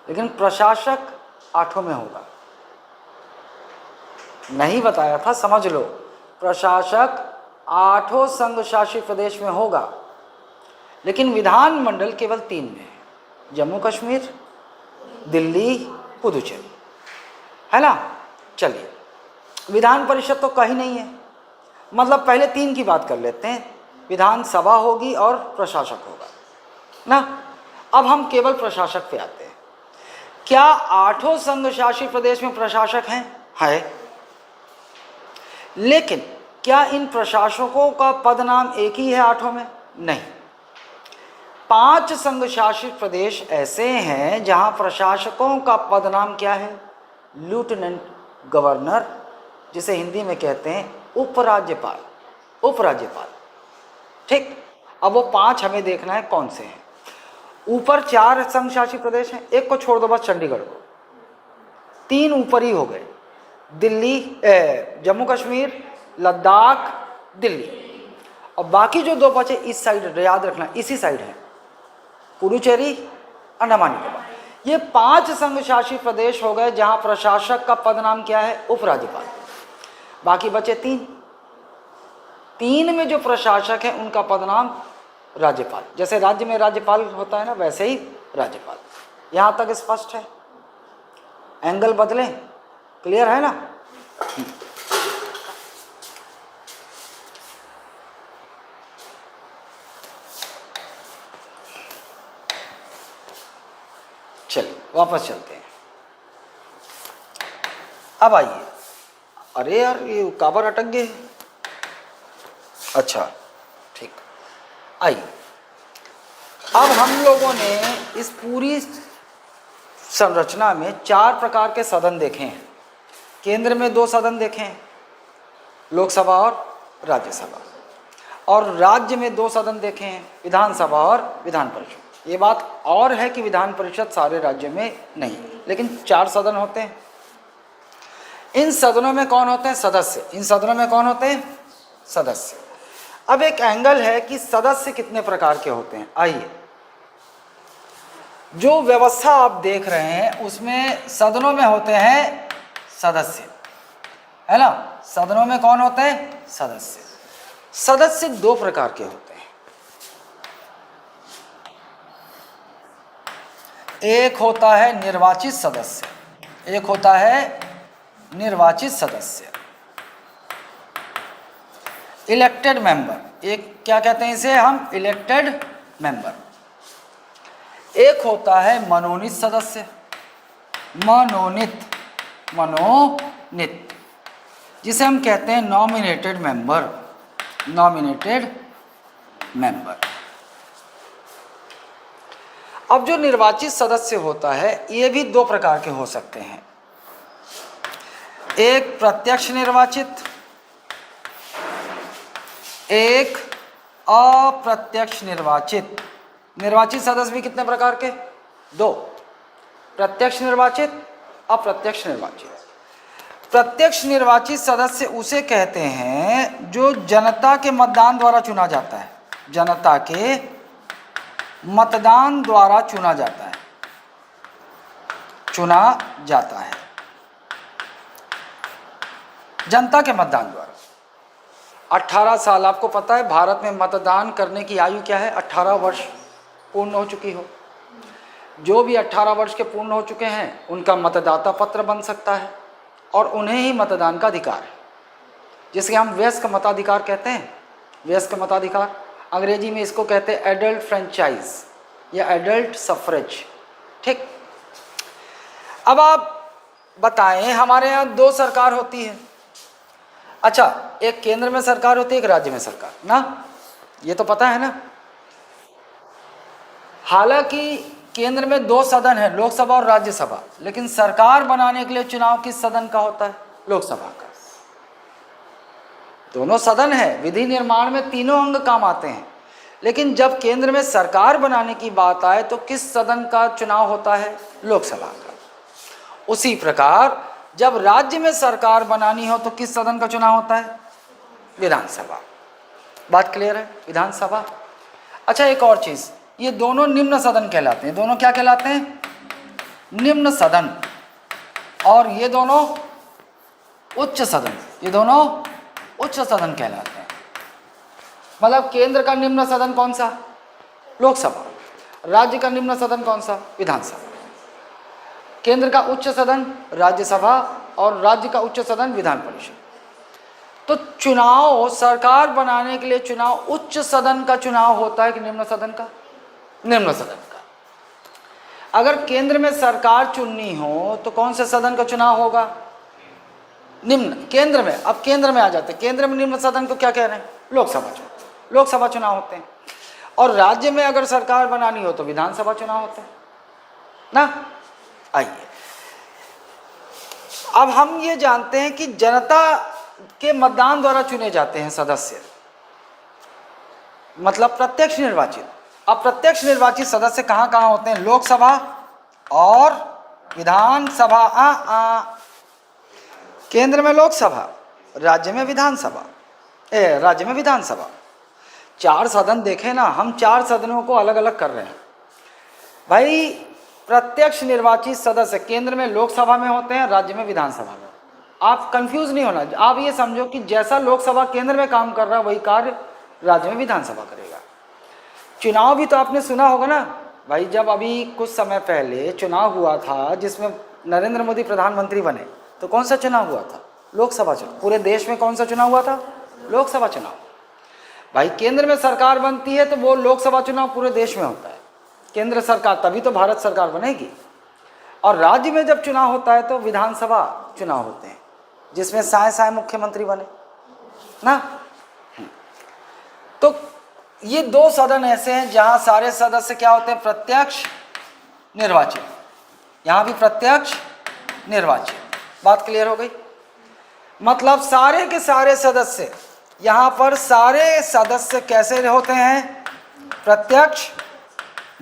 लेकिन प्रशासक 8 में होगा। नहीं बताया था, समझ लो, प्रशासक 8 संघ शासित प्रदेश में होगा, लेकिन विधानमंडल केवल 3 में है, जम्मू कश्मीर, दिल्ली, पुदुचेरी, है ना। चलिए, विधान परिषद तो कहीं नहीं है, मतलब पहले 3 की बात कर लेते हैं, विधानसभा होगी और प्रशासक होगा ना। अब हम केवल प्रशासक पे आते हैं। क्या 8 संघ शासित प्रदेश में प्रशासक हैं? है। लेकिन क्या इन प्रशासकों का पद नाम एक ही है 8 में? नहीं। 5 संघ शासित प्रदेश ऐसे हैं जहां प्रशासकों का पद नाम क्या है? लेफ्टिनेंट गवर्नर, जिसे हिंदी में कहते हैं उपराज्यपाल। ठीक, अब वो 5 हमें देखना है कौन से हैं। ऊपर 4 संघ शासित प्रदेश हैं, एक को छोड़ दो बस, चंडीगढ़ को। 3 ऊपर ही हो गए, दिल्ली, जम्मू कश्मीर, लद्दाख, दिल्ली, और बाकी जो 2 बचे इस साइड, याद रखना इसी साइड है, पुडुचेरी, अंडमान निकोबार। ये 5 संघ शासित प्रदेश हो गए जहां प्रशासक का पद नाम क्या है? उपराज्यपाल। बाकी बचे 3 में जो प्रशासक है उनका पद नाम राज्यपाल। जैसे राज्य में राज्यपाल होता है ना, वैसे ही राज्यपाल। यहां तक स्पष्ट है? एंगल बदलें, क्लियर है ना? चलिए वापस चलते हैं। अब आइए, अरे यार ये काबर अटक गए। अच्छा ठीक, आइए। अब हम लोगों ने इस पूरी संरचना में 4 प्रकार के सदन देखे हैं। केंद्र में 2 सदन देखे हैं, लोकसभा और राज्यसभा, और राज्य में 2 सदन देखे हैं, विधानसभा और विधान परिषद। ये बात और है कि विधान परिषद सारे राज्यों में नहीं, लेकिन 4 सदन होते हैं। इन सदनों में कौन होते हैं? सदस्य। इन सदनों में कौन होते हैं? सदस्य। अब एक एंगल है कि सदस्य कितने प्रकार के होते हैं। आइए, जो व्यवस्था आप देख रहे हैं उसमें सदनों में होते हैं सदस्य, है ना। सदनों में कौन होते हैं? सदस्य। सदस्य 2 प्रकार के होते हैं। एक होता है निर्वाचित सदस्य, एक होता है निर्वाचित सदस्य, इलेक्टेड मेंबर। एक क्या कहते हैं इसे हम? Elected member. एक होता है मनोनीत सदस्य, मनोनीत, जिसे हम कहते हैं नॉमिनेटेड मेंबर, नॉमिनेटेड मेंबर। अब जो निर्वाचित सदस्य होता है ये भी दो प्रकार के हो सकते हैं, एक प्रत्यक्ष निर्वाचित, एक अप्रत्यक्ष निर्वाचित। निर्वाचित सदस्य भी कितने प्रकार के? दो, प्रत्यक्ष निर्वाचित, अप्रत्यक्ष निर्वाचित। प्रत्यक्ष निर्वाचित सदस्य उसे कहते हैं जो जनता के मतदान द्वारा चुना जाता है, जनता के मतदान द्वारा चुना जाता है, चुना जाता है, जनता के मतदान द्वारा। 18 साल, आपको पता है भारत में मतदान करने की आयु क्या है? 18 वर्ष पूर्ण हो चुकी हो। जो भी 18 वर्ष के पूर्ण हो चुके हैं उनका मतदाता पत्र बन सकता है और उन्हें ही मतदान का अधिकार है, जिसे हम वयस्क मताधिकार कहते हैं। वयस्क मताधिकार, अंग्रेजी में इसको कहते हैं एडल्ट फ्रेंचाइज या एडल्ट सफरेज। ठीक, अब आप बताएं, हमारे यहाँ दो सरकार होती है। अच्छा, एक केंद्र में सरकार होती है, एक राज्य में सरकार ना, ये तो पता है ना। हालांकि केंद्र में दो सदन है, लोकसभा और राज्यसभा, लेकिन सरकार बनाने के लिए चुनाव किस सदन का होता है? लोकसभा का। दोनों सदन है, विधि निर्माण में तीनों अंग काम आते हैं, लेकिन जब केंद्र में सरकार बनाने की बात आए तो किस सदन का चुनाव होता है? लोकसभा का। उसी प्रकार जब राज्य में सरकार बनानी हो तो किस सदन का चुनाव होता है? विधानसभा। बात क्लियर है? विधानसभा। अच्छा, एक और चीज, ये दोनों निम्न सदन कहलाते हैं। दोनों क्या कहलाते हैं? निम्न सदन। और ये दोनों उच्च सदन, ये दोनों उच्च सदन कहलाते हैं। मतलब केंद्र का निम्न सदन कौन सा? लोकसभा। राज्य का निम्न सदन कौन सा? विधानसभा। केंद्र का उच्च सदन राज्यसभा और राज्य का उच्च सदन विधान परिषद। तो चुनाव, सरकार बनाने के लिए चुनाव उच्च सदन का चुनाव होता है कि निम्न सदन का? निम्न सदन का। अगर केंद्र में सरकार चुननी हो तो कौन से सदन का चुनाव होगा? निम्न। केंद्र में, अब केंद्र में आ जाते हैं, केंद्र में निम्न सदन को क्या कह रहे हैं? लोकसभा चुनाव। लोकसभा चुनाव होते हैं। और राज्य में अगर सरकार बनानी हो तो विधानसभा चुनाव होते हैं ना। आइए, अब हम ये जानते हैं कि जनता के मतदान द्वारा चुने जाते हैं सदस्य, मतलब प्रत्यक्ष निर्वाचित। अप्रत्यक्ष निर्वाचित सदस्य कहाँ कहाँ होते हैं? लोकसभा और विधानसभा। केंद्र में लोकसभा, राज्य में विधानसभा, राज्य में विधानसभा। चार सदन देखें ना, हम चार सदनों को अलग अलग कर रहे हैं भाई। प्रत्यक्ष निर्वाचित सदस्य केंद्र में लोकसभा में होते हैं, राज्य में विधानसभा में। आप कंफ्यूज नहीं होना, आप ये समझो कि जैसा लोकसभा केंद्र में काम कर रहा है वही कार्य राज्य में विधानसभा करेगा। चुनाव भी तो आपने सुना होगा ना भाई, जब अभी कुछ समय पहले चुनाव हुआ था जिसमें नरेंद्र मोदी प्रधानमंत्री बने, तो कौन सा चुनाव हुआ था? लोकसभा चुनाव। पूरे देश में कौन सा चुनाव हुआ था? लोकसभा चुनाव। भाई केंद्र में सरकार बनती है तो वो लोकसभा चुनाव पूरे देश में होता है, केंद्र सरकार, तभी तो भारत सरकार बनेगी। और राज्य में जब चुनाव होता है तो विधानसभा चुनाव होते हैं, जिसमें साए मुख्यमंत्री बने ना। तो ये दो सदन ऐसे हैं जहां सारे सदस्य क्या होते हैं? प्रत्यक्ष निर्वाचित। यहां भी प्रत्यक्ष निर्वाचित। बात क्लियर हो गई? मतलब सारे के सारे सदस्य, यहां पर सारे सदस्य कैसे होते हैं? प्रत्यक्ष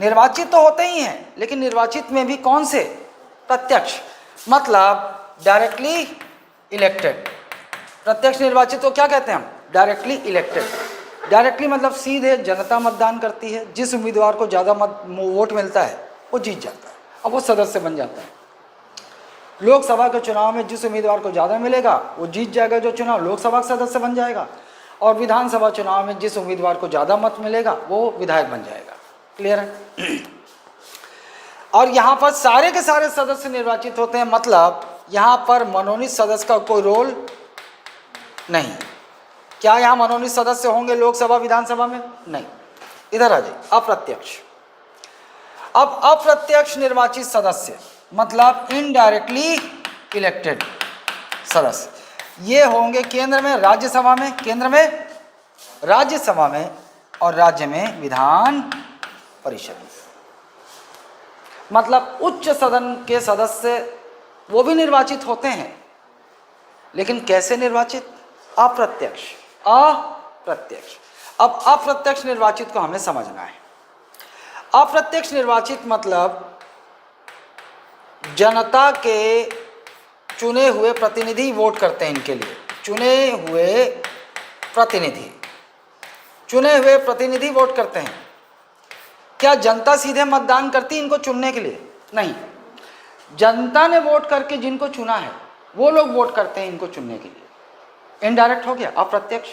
निर्वाचित तो होते ही हैं, लेकिन निर्वाचित में भी कौन से? प्रत्यक्ष, मतलब डायरेक्टली इलेक्टेड। प्रत्यक्ष निर्वाचित तो क्या कहते हैं हम? Directly elected. डायरेक्टली मतलब सीधे जनता मतदान करती है, जिस उम्मीदवार को ज़्यादा वोट मिलता है वो जीत जाता है, अब वो सदस्य बन जाता है। लोकसभा के चुनाव में जिस उम्मीदवार को ज़्यादा मिलेगा वो जीत जाएगा, जो चुनाव लोकसभा का सदस्य बन जाएगा। और विधानसभा चुनाव में जिस उम्मीदवार को ज़्यादा मत मिलेगा वो विधायक बन जाएगा। क्लियर है? और यहाँ पर सारे के सारे सदस्य निर्वाचित होते हैं, मतलब यहाँ पर मनोनीत सदस्य का कोई रोल नहीं। क्या यहाँ मनोनीत सदस्य होंगे लोकसभा विधानसभा में? नहीं। इधर आ जाइए, अप्रत्यक्ष। अब अप्रत्यक्ष निर्वाचित सदस्य मतलब इनडायरेक्टली इलेक्टेड सदस्य, ये होंगे केंद्र में राज्यसभा में, केंद्र में राज्यसभा में और राज्य में विधान परिषद में। मतलब उच्च सदन के सदस्य वो भी निर्वाचित होते हैं, लेकिन कैसे निर्वाचित? अप्रत्यक्ष। अप्रत्यक्ष। अब अप्रत्यक्ष निर्वाचित को हमें समझना है। अप्रत्यक्ष निर्वाचित मतलब जनता के चुने हुए प्रतिनिधि वोट करते हैं इनके लिए। चुने हुए प्रतिनिधि वोट करते हैं। क्या जनता सीधे मतदान करती है इनको चुनने के लिए? नहीं, जनता ने वोट करके जिनको चुना है वो लोग वोट करते हैं इनको चुनने के लिए। इनडायरेक्ट हो गया अप्रत्यक्ष।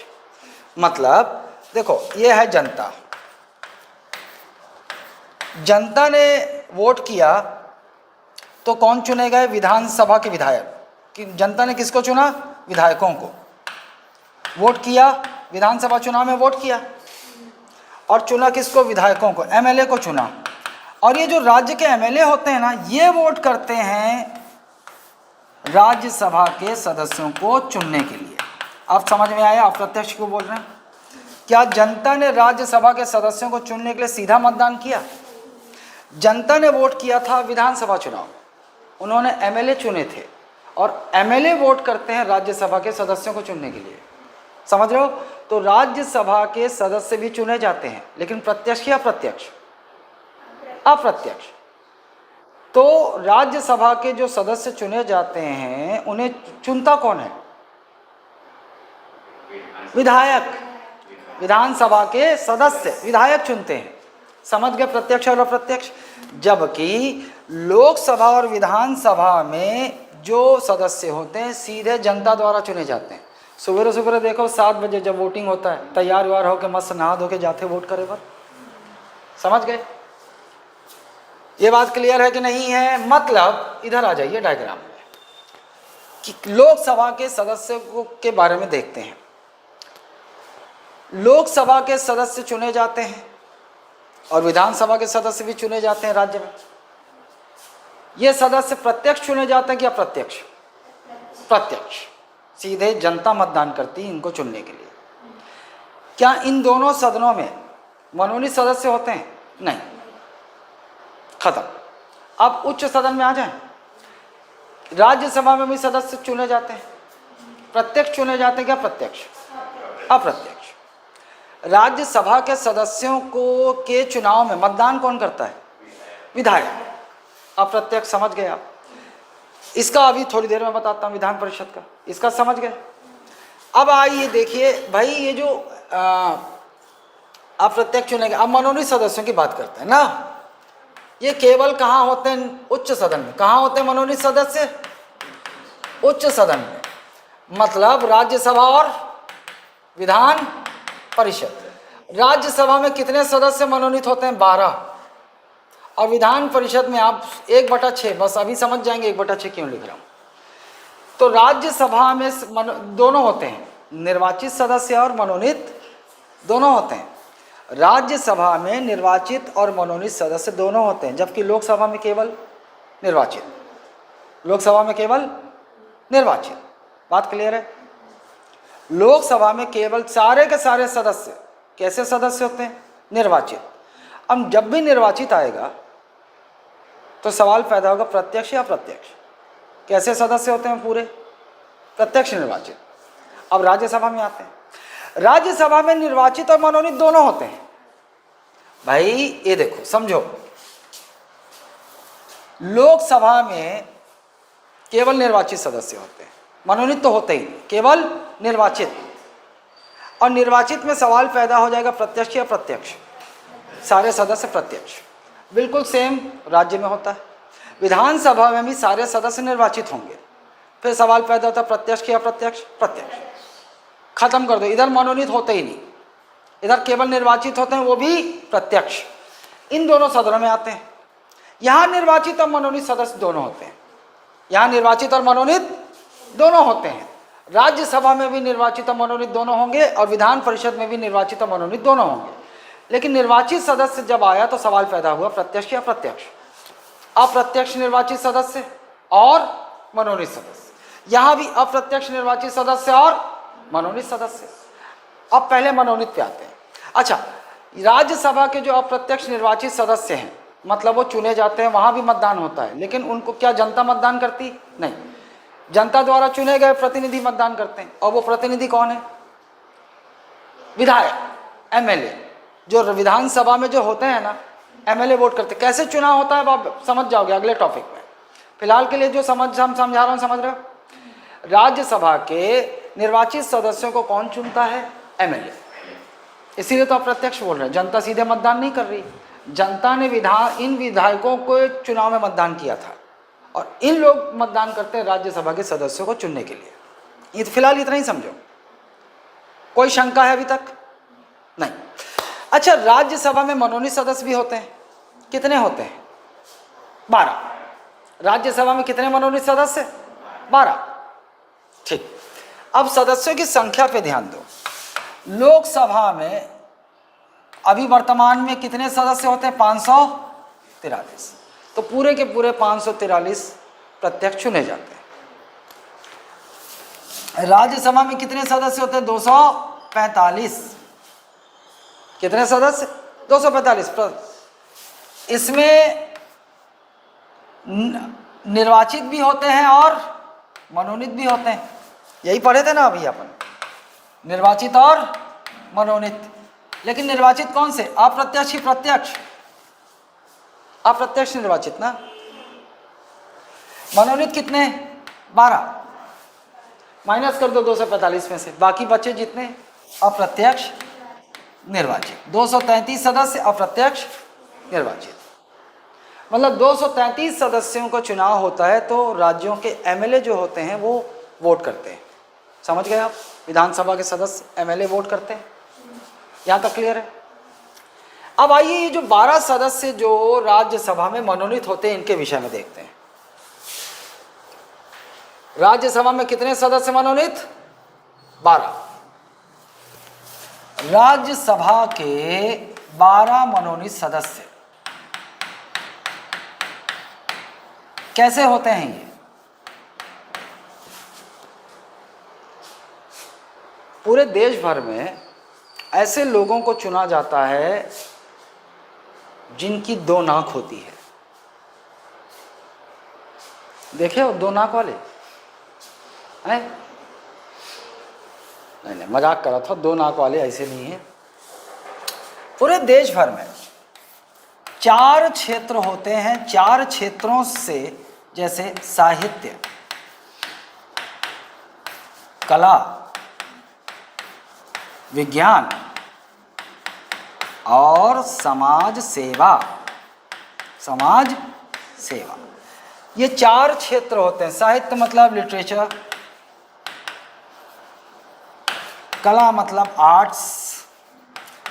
मतलब देखो, ये है जनता। जनता ने वोट किया तो कौन चुने गए? विधानसभा के विधायक। कि जनता ने किसको चुना? विधायकों को। वोट किया, विधानसभा चुनाव में वोट किया और चुना किसको? विधायकों को, एमएलए को चुना। और ये जो राज्य के एमएलए होते हैं ना, ये वोट करते हैं राज्यसभा के सदस्यों को चुनने के लिए। आप समझ में आया अप्रत्यक्ष क्यों बोल रहे हैं? क्या जनता ने राज्यसभा के सदस्यों को चुनने के लिए सीधा मतदान किया? जनता ने वोट किया था विधानसभा चुनाव, उन्होंने एमएलए चुने थे और एमएलए वोट करते हैं राज्यसभा के सदस्यों को चुनने के लिए। समझ रहे हो? तो राज्यसभा के सदस्य भी चुने जाते हैं, लेकिन प्रत्यक्ष या अप्रत्यक्ष? अप्रत्यक्ष। तो राज्यसभा के जो सदस्य चुने जाते हैं उन्हें चुनता कौन है? विधायक। विधानसभा के सदस्य विधायक चुनते हैं। समझ गए प्रत्यक्ष और अप्रत्यक्ष? जबकि लोकसभा और विधानसभा में जो सदस्य होते हैं सीधे जनता द्वारा चुने जाते हैं। सुबह सुबह देखो 7 बजे जब वोटिंग होता है, तैयार व्यार होकर मस्त नहा धो के जाते वोट करे पर। समझ गए? ये बात क्लियर है कि नहीं है? मतलब इधर आ जाइए डायग्राम में कि लोकसभा के सदस्यों के बारे में देखते हैं। लोकसभा के सदस्य चुने जाते हैं और विधानसभा के सदस्य भी चुने जाते हैं राज्य में। ये सदस्य प्रत्यक्ष चुने जाते हैं कि अप्रत्यक्ष? प्रत्यक्ष। सीधे जनता मतदान करती है इनको चुनने के लिए। क्या इन दोनों सदनों में मनोनीत सदस्य होते हैं? नहीं, खत्म। अब उच्च सदन में आ जाएं। राज्यसभा में भी सदस्य चुने जाते हैं, प्रत्यक्ष चुने जाते हैं क्या प्रत्यक्ष? अप्रत्यक्ष। राज्यसभा के सदस्यों को के चुनाव में मतदान कौन करता है? विधायक। अप्रत्यक्ष। समझ गए आप? इसका अभी थोड़ी देर में बताता हूँ विधान परिषद का। इसका समझ गए? अब आइए देखिए भाई, ये जो अप्रत्यक्ष चुनेंगे। अब मनोनीत सदस्यों की बात करते हैं ना। ये केवल कहाँ होते हैं? उच्च सदन में। कहाँ होते हैं मनोनीत सदस्य? उच्च सदन में। मतलब राज्यसभा और विधान परिषद। राज्यसभा में कितने सदस्य मनोनीत होते हैं? 12। और विधान परिषद में आप 1/6। बस अभी समझ जाएंगे 1/6 क्यों लिख रहा हूँ। तो राज्यसभा में दोनों होते हैं, निर्वाचित सदस्य और मनोनीत दोनों होते हैं। राज्यसभा में निर्वाचित और मनोनीत सदस्य दोनों होते हैं, जबकि लोकसभा में केवल निर्वाचित। लोकसभा में केवल निर्वाचित। बात क्लियर है? लोकसभा में केवल सारे के सारे सदस्य कैसे सदस्य होते हैं? निर्वाचित। अब जब भी निर्वाचित आएगा तो सवाल पैदा होगा प्रत्यक्ष या अप्रत्यक्ष? कैसे सदस्य होते हैं पूरे? प्रत्यक्ष निर्वाचित। अब राज्यसभा में आते हैं। राज्यसभा में निर्वाचित और मनोनीत दोनों होते हैं। भाई ये देखो, समझो, लोकसभा में केवल निर्वाचित सदस्य होते हैं, मनोनीत तो होते ही नहीं, केवल निर्वाचित। और निर्वाचित में सवाल पैदा हो जाएगा प्रत्यक्ष या प्रत्यक्ष? सारे सदस्य प्रत्यक्ष। बिल्कुल सेम राज्य में होता है। विधानसभा में भी सारे सदस्य निर्वाचित होंगे। फिर सवाल पैदा होता है प्रत्यक्ष या अप्रत्यक्ष? प्रत्यक्ष। खत्म कर दो। इधर मनोनीत होते ही नहीं, इधर केवल निर्वाचित होते हैं, वो भी प्रत्यक्ष। इन दोनों सदनों में आते हैं। यहाँ निर्वाचित और मनोनीत सदस्य दोनों होते हैं। यहाँ निर्वाचित और मनोनीत दोनों होते हैं। राज्यसभा में भी निर्वाचित और मनोनीत दोनों होंगे और विधान परिषद में भी निर्वाचित और मनोनीत दोनों होंगे। लेकिन निर्वाचित सदस्य जब आया तो सवाल पैदा हुआ प्रत्यक्ष या अप्रत्यक्ष? अप्रत्यक्ष निर्वाचित सदस्य और मनोनीत सदस्य। यहाँ भी अप्रत्यक्ष निर्वाचित सदस्य और मनोनीत सदस्य। अब पहले मनोनीत पे आते हैं। अच्छा, राज्यसभा के जो अप्रत्यक्ष निर्वाचित सदस्य हैं मतलब वो चुने जाते हैं, वहाँ भी मतदान होता है, लेकिन उनको क्या जनता मतदान करती? नहीं, जनता द्वारा चुने गए प्रतिनिधि मतदान करते हैं। और वो प्रतिनिधि कौन है? विधायक, एमएलए, जो विधानसभा में जो होते हैं ना, एमएलए वोट करते। कैसे चुनाव होता है आप समझ जाओगे अगले टॉपिक में। फिलहाल के लिए जो हम समझा रहा हूँ, समझ रहे हो? राज्यसभा के निर्वाचित सदस्यों को कौन चुनता है? एमएलए। इसीलिए तो अप्रत्यक्ष बोल रहे हैं, जनता सीधे मतदान नहीं कर रही। जनता ने इन विधायकों को चुनाव में मतदान किया था, और इन लोग मतदान करते हैं राज्यसभा के सदस्यों को चुनने के लिए। ये तो फिलहाल इतना ही समझो। कोई शंका है अभी तक? नहीं। अच्छा, राज्यसभा में मनोनीत सदस्य भी होते हैं। कितने होते हैं? 12। राज्यसभा में कितने मनोनीत सदस्य? 12। ठीक। अब सदस्यों की संख्या पे ध्यान दो। लोकसभा में अभी वर्तमान में कितने सदस्य होते हैं? 543। तो पूरे के पूरे 543 प्रत्यक्ष चुने जाते हैं। राज्यसभा में कितने सदस्य होते हैं? 245। कितने सदस्य? 245। इसमें निर्वाचित भी होते हैं और मनोनीत भी होते हैं। यही पढ़े थे ना अभी अपन, निर्वाचित और मनोनीत। लेकिन निर्वाचित कौन से? अप्रत्यक्ष ही प्रत्यक्ष, अप्रत्यक्ष निर्वाचित ना। मनोनीत कितने? 12। माइनस कर दो 245 में से, बाकी बचे जितने अप्रत्यक्ष निर्वाचित। 233 सदस्य अप्रत्यक्ष निर्वाचित। मतलब 233 सदस्यों का चुनाव होता है, तो राज्यों के एमएलए जो होते हैं वो वोट करते हैं। समझ गए आप? विधानसभा के सदस्य एमएलए वोट करते हैं। यहाँ तक क्लियर है? अब आइए ये जो 12 सदस्य जो राज्यसभा में मनोनीत होते हैं, इनके विषय में देखते हैं। राज्यसभा में कितने सदस्य मनोनीत? 12। राज्यसभा के 12 मनोनीत सदस्य कैसे होते हैं? ये पूरे देश भर में ऐसे लोगों को चुना जाता है जिनकी 2 नाक होती है। देखे हो 2 नाक वाले हैं? नहीं, मजाक कर रहा था। 2 नाक वाले ऐसे नहीं हैं। पूरे देश भर में 4 क्षेत्र होते हैं। 4 क्षेत्रों से, जैसे साहित्य, कला, विज्ञान और समाज सेवा। समाज सेवा, ये 4 क्षेत्र होते हैं। साहित्य मतलब लिटरेचर, कला मतलब आर्ट्स,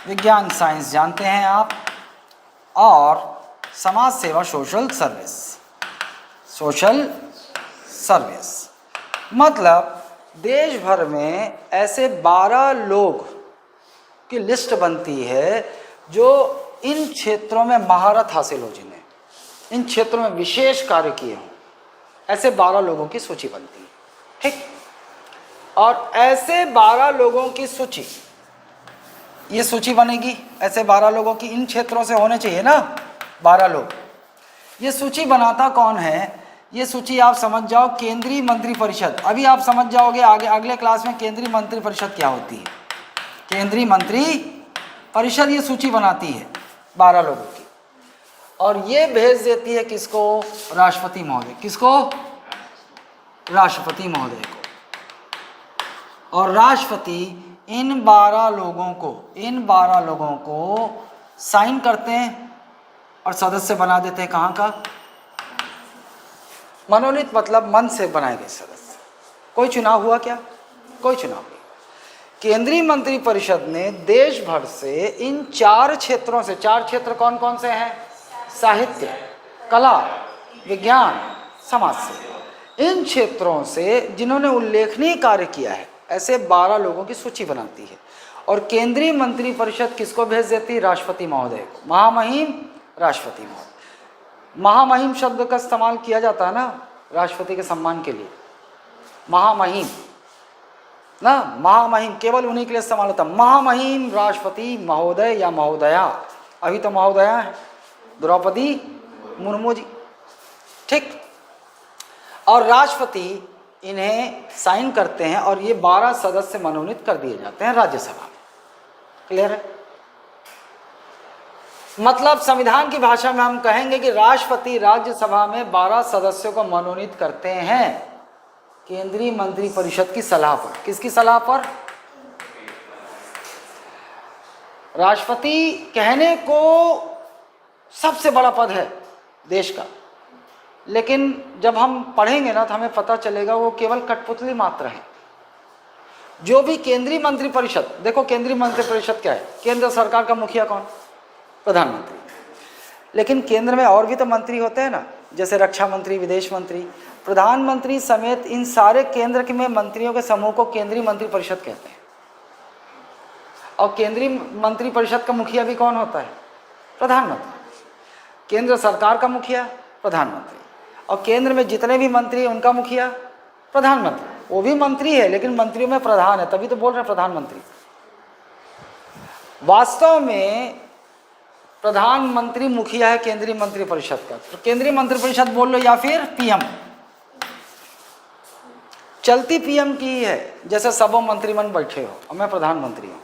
विज्ञान साइंस जानते हैं आप, और समाज सेवा सोशल सर्विस। सोशल सर्विस मतलब देश भर में ऐसे 12 लोग की लिस्ट बनती है जो इन क्षेत्रों में महारत हासिल हो, जिन्हें इन क्षेत्रों में विशेष कार्य किए हों, ऐसे 12 लोगों की सूची बनती है। ठीक। और ऐसे 12 लोगों की सूची, ये सूची बनेगी ऐसे 12 लोगों की। इन क्षेत्रों से होने चाहिए ना 12 लोग। ये सूची बनाता कौन है? ये सूची आप समझ जाओ, केंद्रीय मंत्री परिषद। अभी आप समझ जाओगे आगे अगले क्लास में केंद्रीय मंत्री परिषद क्या होती है। केंद्रीय मंत्री परिषद ये सूची बनाती है 12 लोगों की, और ये भेज देती है किसको? राष्ट्रपति महोदय। किसको? राष्ट्रपति महोदय को। और राष्ट्रपति इन 12 लोगों को साइन करते हैं और सदस्य बना देते हैं। कहाँ का? मनोनीत मतलब मन से बनाए गए सदस्य। कोई चुनाव हुआ क्या? कोई चुनाव नहीं। केंद्रीय मंत्री परिषद ने देश भर से इन 4 क्षेत्रों से, 4 क्षेत्र कौन कौन से हैं? साहित्य, कला, विज्ञान, समाज सेवा। इन क्षेत्रों से जिन्होंने उल्लेखनीय कार्य किया है, ऐसे 12 लोगों की सूची बनाती है। और केंद्रीय मंत्री परिषद किसको भेज देती है? राष्ट्रपति महोदय को। महामहिम राष्ट्रपति महोदय। महामहिम शब्द का इस्तेमाल किया जाता है ना राष्ट्रपति के सम्मान के लिए। महामहिम ना, महामहिम केवल उन्हीं के लिए इस्तेमाल होता है। महामहिम राष्ट्रपति महोदय या महोदया। अभी तो महोदया है, द्रौपदी मुर्मू जी, ठीक। और राष्ट्रपति इन्हें साइन करते हैं और ये 12 सदस्य मनोनीत कर दिए जाते हैं राज्यसभा में। क्लियर है? मतलब संविधान की भाषा में हम कहेंगे कि राष्ट्रपति राज्यसभा में 12 सदस्यों को मनोनीत करते हैं केंद्रीय मंत्रिपरिषद की सलाह पर। किसकी सलाह पर? राष्ट्रपति कहने को सबसे बड़ा पद है देश का, लेकिन जब हम पढ़ेंगे ना तो हमें पता चलेगा वो केवल कठपुतली मात्र है। जो भी केंद्रीय मंत्रिपरिषद, देखो केंद्रीय मंत्रिपरिषद क्या है? केंद्र सरकार का मुखिया कौन? प्रधानमंत्री। लेकिन केंद्र में और भी तो मंत्री होते हैं ना, जैसे रक्षा मंत्री, विदेश मंत्री, प्रधानमंत्री समेत इन सारे केंद्र के में मंत्रियों के समूह को केंद्रीय मंत्रिपरिषद कहते हैं। और केंद्रीय मंत्रिपरिषद का मुखिया भी कौन होता है? प्रधानमंत्री। केंद्र सरकार का मुखिया प्रधानमंत्री, और केंद्र में जितने भी मंत्री हैं उनका मुखिया प्रधानमंत्री। वो भी मंत्री है लेकिन मंत्रियों में प्रधान है, तभी तो बोल रहे हैं प्रधानमंत्री। वास्तव में प्रधानमंत्री मुखिया है केंद्रीय मंत्रिपरिषद का। तो केंद्रीय मंत्रिपरिषद बोल लो या फिर पीएम। चलती पीएम की है, जैसे सबों मंत्रिमंडल बैठे हो और मैं प्रधानमंत्री हूँ,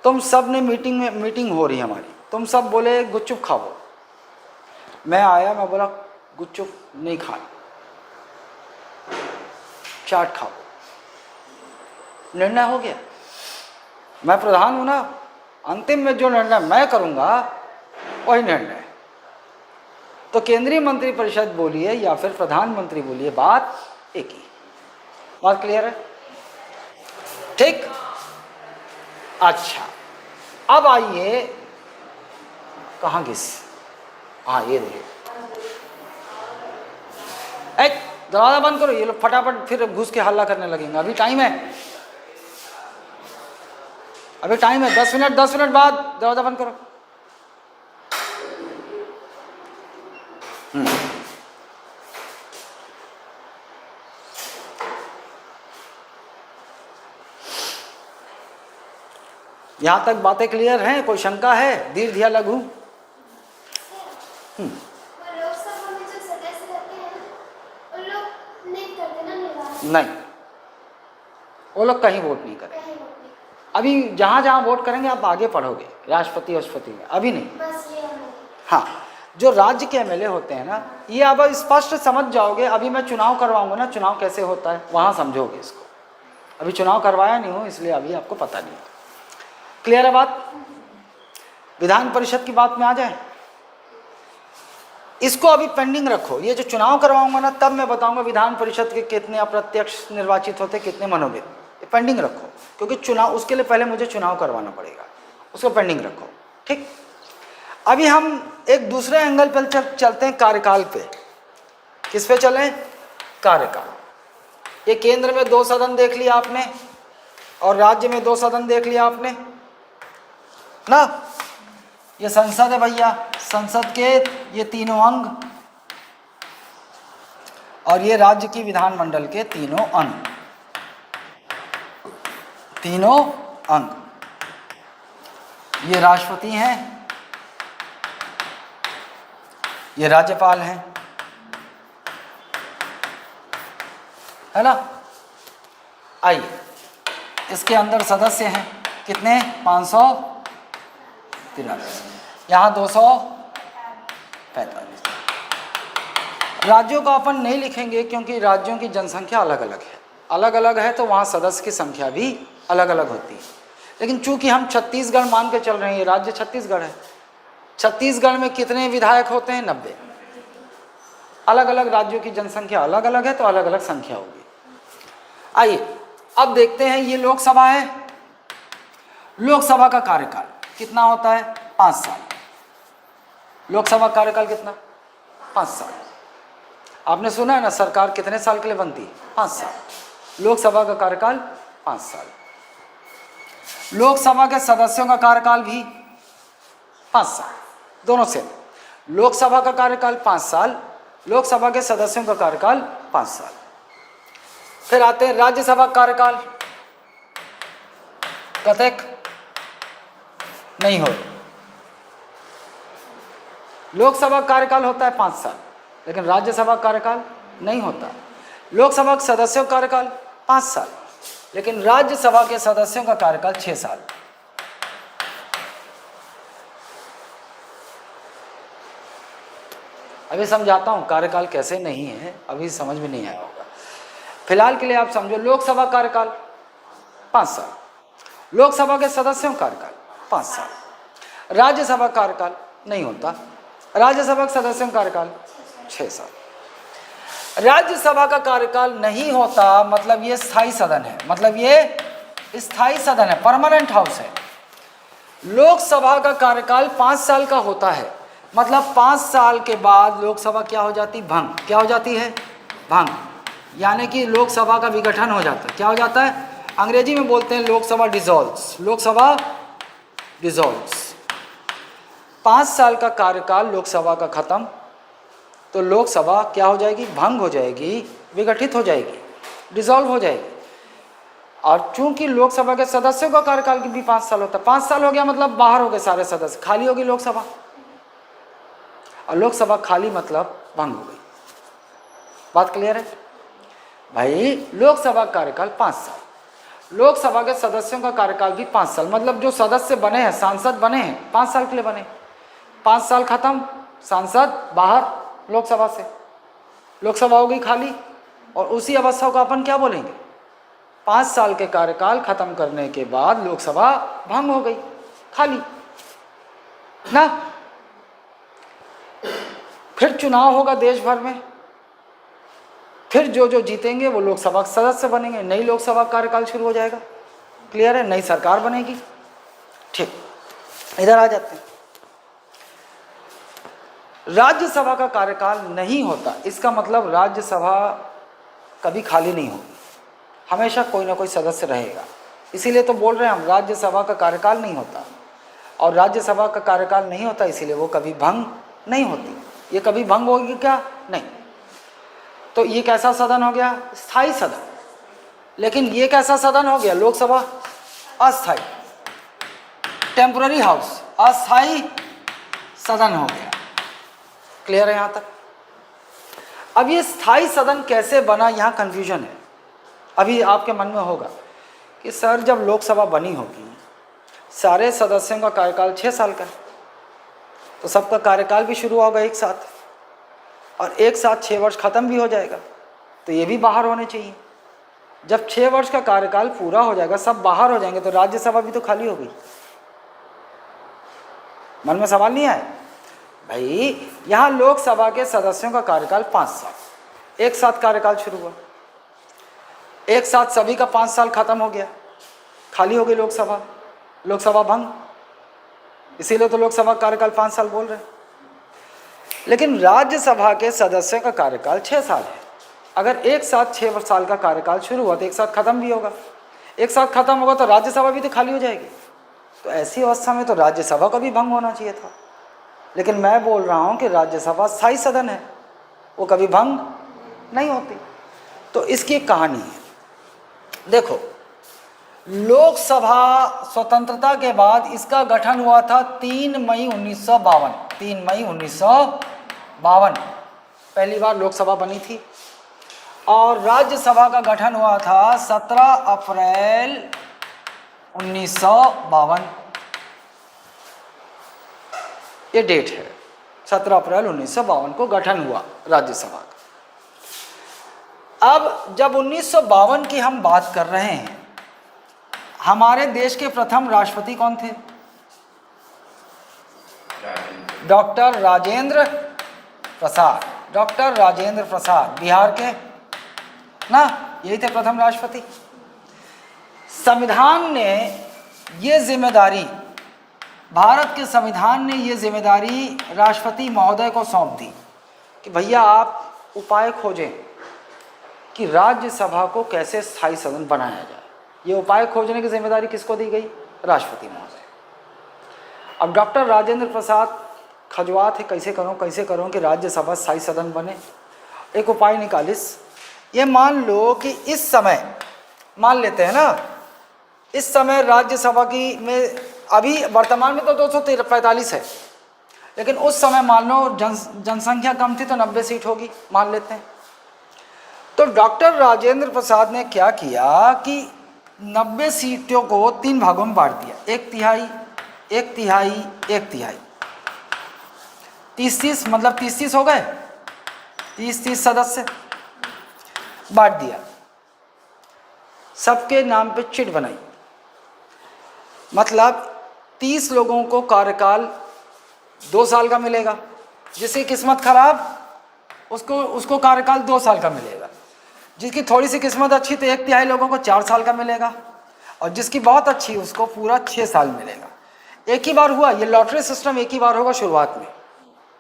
तुम सब ने मीटिंग हो रही है हमारी, तुम सब बोले गुपचुप खाओ, मैं आया, मैं बोला गुपचुप नहीं खाना, चाट खाओ, निर्णय हो गया। मैं प्रधान हूं ना, अंतिम में जो निर्णय मैं करूंगा वही निर्णय। तो केंद्रीय मंत्रिपरिषद बोलिए या फिर प्रधानमंत्री बोलिए, बात एक ही। बात क्लियर है? ठीक। अच्छा, अब आइए, कहाँ घिस, हाँ ये देखिए, दरवाजा बंद करो, ये लोग फटाफट फिर घुस के हल्ला करने लगेंगे। अभी टाइम है, अभी टाइम है, 10 मिनट बाद दरवाजा बंद करो। यहां तक बातें क्लियर हैं? कोई शंका है? दीर्घ या लघु? नहीं, वो लोग कहीं वोट नहीं करेंगे। अभी जहाँ जहाँ वोट करेंगे आप आगे पढ़ोगे, राष्ट्रपति राष्ट्रपति में, अभी नहीं। हाँ, जो राज्य के एमएलए होते हैं ना, ये अब स्पष्ट समझ जाओगे। अभी मैं चुनाव करवाऊंगा ना, चुनाव कैसे होता है वहाँ समझोगे इसको। अभी चुनाव करवाया नहीं हो इसलिए अभी आपको पता नहीं। क्लियर है बात? विधान परिषद की बात में आ जाए, इसको अभी पेंडिंग रखो। ये जो चुनाव करवाऊंगा ना तब मैं बताऊंगा विधान परिषद के कितने अप्रत्यक्ष निर्वाचित होते, कितने मनोनीत। ये पेंडिंग रखो, क्योंकि चुनाव, उसके लिए पहले मुझे चुनाव करवाना पड़ेगा, उसको पेंडिंग रखो। ठीक। अभी हम एक दूसरे एंगल पर चलते हैं, कार्यकाल पे। किस पे चलें? कार्यकाल। ये केंद्र में 2 सदन देख लिया आपने और राज्य में 2 सदन देख लिया आपने ना। ये संसद है भैया, संसद के ये तीनों अंग, और ये राज्य की विधानमंडल के तीनों अंग, तीनों अंग। ये राष्ट्रपति हैं, ये राज्यपाल हैं, है ना। आइए, इसके अंदर सदस्य हैं कितने? 543, यहाँ 245। राज्यों का अपन नहीं लिखेंगे क्योंकि राज्यों की जनसंख्या अलग अलग है, अलग अलग है, तो वहाँ सदस्य की संख्या भी अलग अलग होती है। लेकिन चूंकि हम छत्तीसगढ़ मान के चल रहे हैं, ये राज्य छत्तीसगढ़ है, छत्तीसगढ़ में कितने विधायक होते हैं? 90। अलग अलग राज्यों की जनसंख्या अलग अलग है तो अलग अलग संख्या होगी। आइए अब देखते हैं, ये लोकसभा है, लोकसभा का कार्यकाल कितना होता है? 5 साल। लोकसभा कार्यकाल कितना? 5 साल। आपने सुना है ना, सरकार कितने साल के लिए बनती है? 5 साल। लोकसभा का कार्यकाल 5 साल। लोकसभा के सदस्यों का कार्यकाल भी 5 साल, दोनों से। लोकसभा का कार्यकाल 5 साल, लोकसभा के सदस्यों का कार्यकाल 5 साल। फिर आते हैं राज्यसभा कार्यकाल, कतक नहीं हो, लोकसभा का कार्यकाल होता है 5 साल, लेकिन राज्यसभा का कार्यकाल नहीं होता। लोकसभा के सदस्यों का कार्यकाल 5 साल, लेकिन राज्यसभा के सदस्यों का कार्यकाल 6 साल। अभी समझाता हूँ कार्यकाल कैसे नहीं है, अभी समझ में नहीं आया होगा। फिलहाल के लिए आप समझो, लोकसभा कार्यकाल 5 साल, लोकसभा के सदस्यों का कार्यकाल 5 साल, राज्यसभा कार्यकाल नहीं होता, राज्यसभा के सदस्यों का कार्यकाल 6 साल। राज्यसभा का कार्यकाल नहीं होता मतलब ये स्थायी सदन है, मतलब ये स्थायी सदन है, परमानेंट हाउस है। लोकसभा का कार्यकाल 5 साल का होता है, मतलब 5 साल के बाद लोकसभा क्या हो जाती, भंग। क्या हो जाती है, भंग, यानी कि लोकसभा का विघटन हो जाता है। क्या हो जाता है, अंग्रेजी में बोलते हैं लोकसभा डिसॉल्व्स, लोकसभा डिसॉल्व्स। 5 साल का कार्यकाल लोकसभा का खत्म, तो लोकसभा क्या हो जाएगी, भंग हो जाएगी, विघटित हो जाएगी, डिसॉल्व हो जाएगी। और चूंकि लोकसभा के सदस्यों का कार्यकाल भी 5 साल होता है, 5 साल हो गया मतलब बाहर हो गए सारे सदस्य, खाली होगी लोकसभा, और लोकसभा खाली मतलब भंग हो गई। बात क्लियर है भाई? लोकसभा का कार्यकाल 5 साल, लोकसभा के सदस्यों का कार्यकाल भी 5 साल, मतलब जो सदस्य बने हैं, सांसद बने हैं, 5 साल के लिए बने। 5 साल खत्म, सांसद बाहर लोकसभा से, लोकसभा हो गई खाली, और उसी अवस्था को अपन क्या बोलेंगे, 5 साल के कार्यकाल खत्म करने के बाद लोकसभा भंग हो गई, खाली ना। फिर चुनाव होगा देश भर में, फिर जो जो जीतेंगे वो लोकसभा के सदस्य बनेंगे, नई लोकसभा कार्यकाल शुरू हो जाएगा। क्लियर है? नई सरकार बनेगी। ठीक, इधर आ जाते हैं। राज्यसभा का कार्यकाल नहीं होता, इसका मतलब राज्यसभा कभी खाली नहीं होगी, हमेशा कोई ना कोई सदस्य रहेगा। इसीलिए तो बोल रहे हैं हम, राज्यसभा का कार्यकाल नहीं होता, और राज्यसभा का कार्यकाल नहीं होता इसीलिए वो कभी भंग नहीं होती। ये कभी भंग होगी क्या? नहीं। तो ये कैसा सदन हो गया? स्थायी सदन। लेकिन ये कैसा सदन हो गया? लोकसभा अस्थायी, टेम्पररी हाउस, अस्थायी सदन हो गया। क्लियर है यहाँ तक? अब ये स्थायी सदन कैसे बना, यहाँ कंफ्यूजन है। अभी आपके मन में होगा कि सर जब लोकसभा बनी होगी, सारे सदस्यों का कार्यकाल 6 साल का है, तो सबका कार्यकाल भी शुरू होगा एक साथ, और एक साथ 6 वर्ष खत्म भी हो जाएगा, तो ये भी बाहर होने चाहिए। जब 6 वर्ष का कार्यकाल पूरा हो जाएगा, सब बाहर हो जाएंगे, तो राज्यसभा भी तो खाली हो गई। मन में सवाल नहीं आया भाई? यहाँ लोकसभा के सदस्यों का कार्यकाल 5 साल, एक साथ कार्यकाल शुरू हुआ, एक साथ सभी का 5 साल खत्म हो गया, खाली हो गई लोकसभा, लोकसभा भंग। इसीलिए तो लोकसभा कार्यकाल 5 साल बोल रहे हैं। लेकिन राज्यसभा के सदस्यों का कार्यकाल 6 साल है। अगर एक साथ 6 साल का कार्यकाल शुरू हुआ तो एक साथ खत्म भी होगा, एक साथ खत्म होगा तो राज्यसभा भी तो खाली हो जाएगी। तो ऐसी अवस्था में तो राज्यसभा का भी भंग होना चाहिए था। लेकिन मैं बोल रहा हूँ कि राज्यसभा स्थायी सदन है, वो कभी भंग नहीं होती। तो इसकी एक कहानी है। देखो, लोकसभा स्वतंत्रता के बाद इसका गठन हुआ था 3 मई 1952। 3 मई 1952 पहली बार लोकसभा बनी थी, और राज्यसभा का गठन हुआ था 17 अप्रैल 1952। ये डेट है, 17 अप्रैल 1952 को गठन हुआ राज्यसभा का। अब जब 1952 की हम बात कर रहे हैं, हमारे देश के प्रथम राष्ट्रपति कौन थे? डॉक्टर राजेंद्र प्रसाद। डॉक्टर राजेंद्र प्रसाद बिहार के ना, यही थे प्रथम राष्ट्रपति। संविधान ने ये जिम्मेदारी, भारत के संविधान ने ये जिम्मेदारी राष्ट्रपति महोदय को सौंप दी कि भैया आप उपाय खोजें कि राज्यसभा को कैसे स्थायी सदन बनाया जाए। ये उपाय खोजने की जिम्मेदारी किसको दी गई? राष्ट्रपति महोदय। अब डॉक्टर राजेंद्र प्रसाद खजवा थे, कैसे करूं कि राज्यसभा स्थायी सदन बने। एक उपाय निकालिस, ये मान लो कि इस समय, मान लेते हैं ना, इस समय राज्यसभा की में अभी वर्तमान में तो 245 है, लेकिन उस समय मान लो जनसंख्या कम थी तो 90 सीट होगी, मान लेते हैं। तो डॉक्टर राजेंद्र प्रसाद ने क्या किया कि 90 सीटों को 3 भागों में बांट दिया, 1/3, 1/3, 1/3, 30-30, मतलब 30-30 हो गए, 30-30 सदस्य बांट दिया। सबके नाम पे चिट बनाई, मतलब 30 लोगों को कार्यकाल 2 साल का मिलेगा, जिसकी किस्मत खराब उसको कार्यकाल 2 साल का मिलेगा, जिसकी थोड़ी सी किस्मत अच्छी तो 1/3 लोगों को 4 साल का मिलेगा, और जिसकी बहुत अच्छी उसको पूरा 6 साल मिलेगा। एक ही बार हुआ, ये लॉटरी सिस्टम एक ही बार होगा शुरुआत में,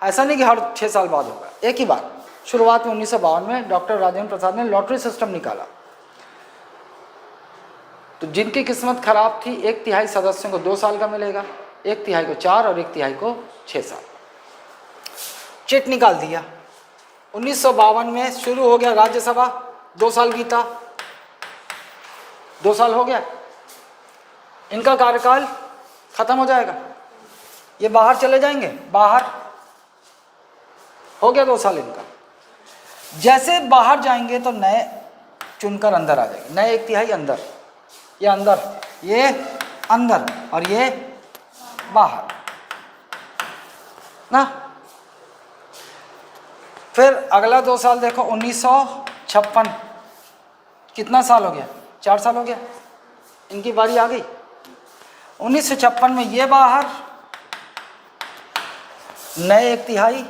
ऐसा नहीं कि हर 6 साल बाद होगा, एक ही बार। शुरुआत में 1952 में डॉक्टर राजेंद्र प्रसाद ने लॉटरी सिस्टम निकाला। तो जिनकी किस्मत खराब थी 1/3 सदस्यों को 2 साल का मिलेगा, 1/3 को 4 और 1/3 को 6 साल। चिट निकाल दिया। 1952 में शुरू हो गया राज्यसभा, 2 साल बीता, 2 साल हो गया, इनका कार्यकाल खत्म हो जाएगा, ये बाहर चले जाएंगे, बाहर हो गया 2 साल इनका। जैसे बाहर जाएंगे तो नए चुनकर अंदर आ जाएंगे, नए 1/3 अंदर, ये अंदर, ये अंदर और ये बाहर ना। फिर अगला 2 साल देखो, 1956, कितना साल हो गया, 4 साल हो गया, इनकी बारी आ गई। 1956 में ये बाहर, नए 1/3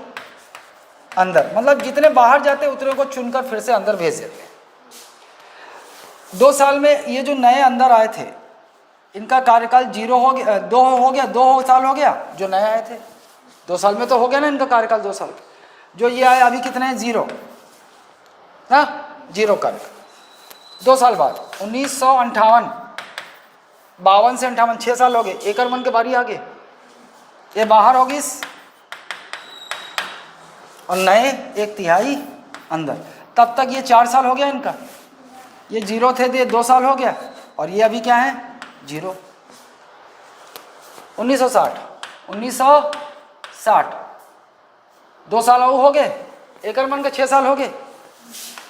अंदर, मतलब जितने बाहर जाते उतने को चुनकर फिर से अंदर भेज देते हैं। 2 साल में ये जो नए अंदर आए थे इनका कार्यकाल 0 हो गया, 2 हो गया, 2 साल हो गया, जो नए आए थे 2 साल में तो हो गया ना इनका कार्यकाल 2 साल। जो ये आए अभी कितने हैं, 0 ना, 0 कार्यकाल। 2 साल बाद 1958, 52 से 58, 6 साल हो गए, एकरमन के बारी आ गए, ये बाहर होगी और नए 1/3 अंदर। तब तक ये 4 साल हो गया इनका, ये 0 थे तो ये 2 साल हो गया, और ये अभी क्या है, 0। 1960, 2 साल हो गए, एकरमन के 6 साल हो गए,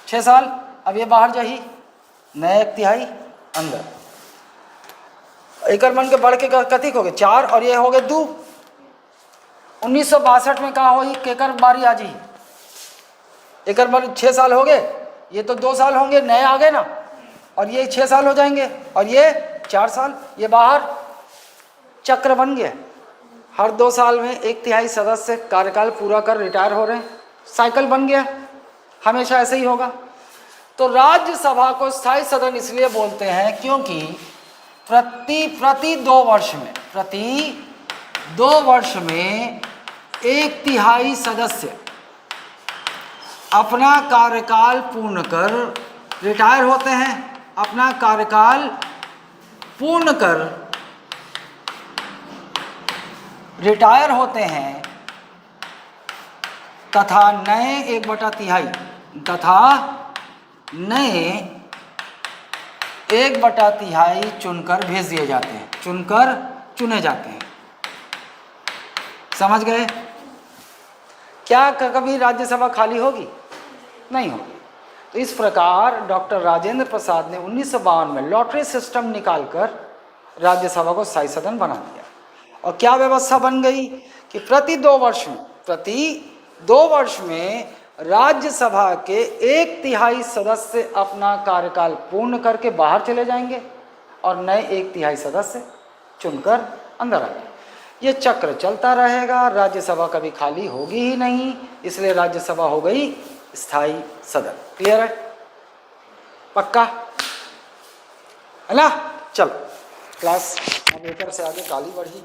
6 साल, अब ये बाहर जाही, नए 1/3 अंदर, एकरमन के बढ़ के कथिक हो गए 4 और ये हो गए 2। 1962 में कहा हो केकर बारी आ जी, एकर बारी 6 साल हो गए, ये तो 2 साल होंगे, नए आ गए ना, और ये 6 साल हो जाएंगे, और ये 4 साल, ये बाहर, चक्र बन गया। हर 2 साल में 1/3 सदस्य कार्यकाल पूरा कर रिटायर हो रहे हैं, साइकिल बन गया, हमेशा ऐसे ही होगा। तो राज्यसभा को स्थायी सदन इसलिए बोलते हैं क्योंकि प्रति 2 वर्ष में 1/3 सदस्य अपना कार्यकाल पूर्ण कर रिटायर होते हैं, अपना कार्यकाल पूर्ण कर रिटायर होते हैं, तथा नए 1/3 तथा नए 1/3 चुनकर भेज दिए जाते हैं, चुनकर चुने जाते हैं। समझ गए? क्या कभी राज्यसभा खाली होगी? नहीं होगी। तो इस प्रकार डॉक्टर राजेंद्र प्रसाद ने 1952 में लॉटरी सिस्टम निकालकर राज्यसभा को स्थायी सदन बना दिया। और क्या व्यवस्था बन गई कि प्रति 2 वर्ष में राज्यसभा के 1/3 सदस्य अपना कार्यकाल पूर्ण करके बाहर चले जाएंगे और नए 1/3 सदस्य चुनकर अंदर आएंगे। ये चक्र चलता रहेगा, राज्यसभा कभी खाली होगी ही नहीं, इसलिए राज्यसभा हो गई स्थायी सदन। क्लियर है? पक्का है ना? चलो क्लास अब ऊपर से आगे काली बढ़ी।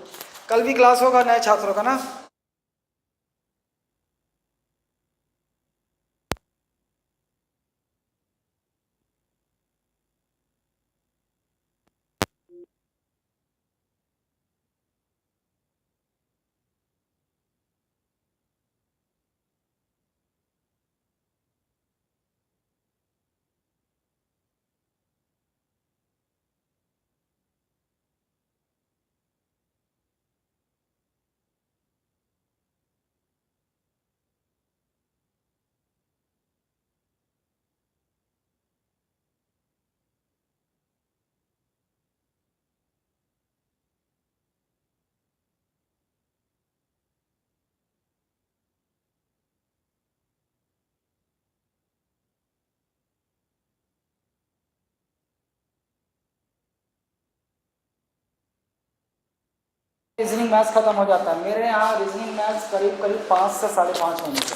कल भी क्लास होगा नए छात्रों का ना। रीजनिंग मैथ्स खत्म हो जाता है। मेरे यहाँ रीजनिंग मैथ्स करीब करीब 5 से 5.5 महीने से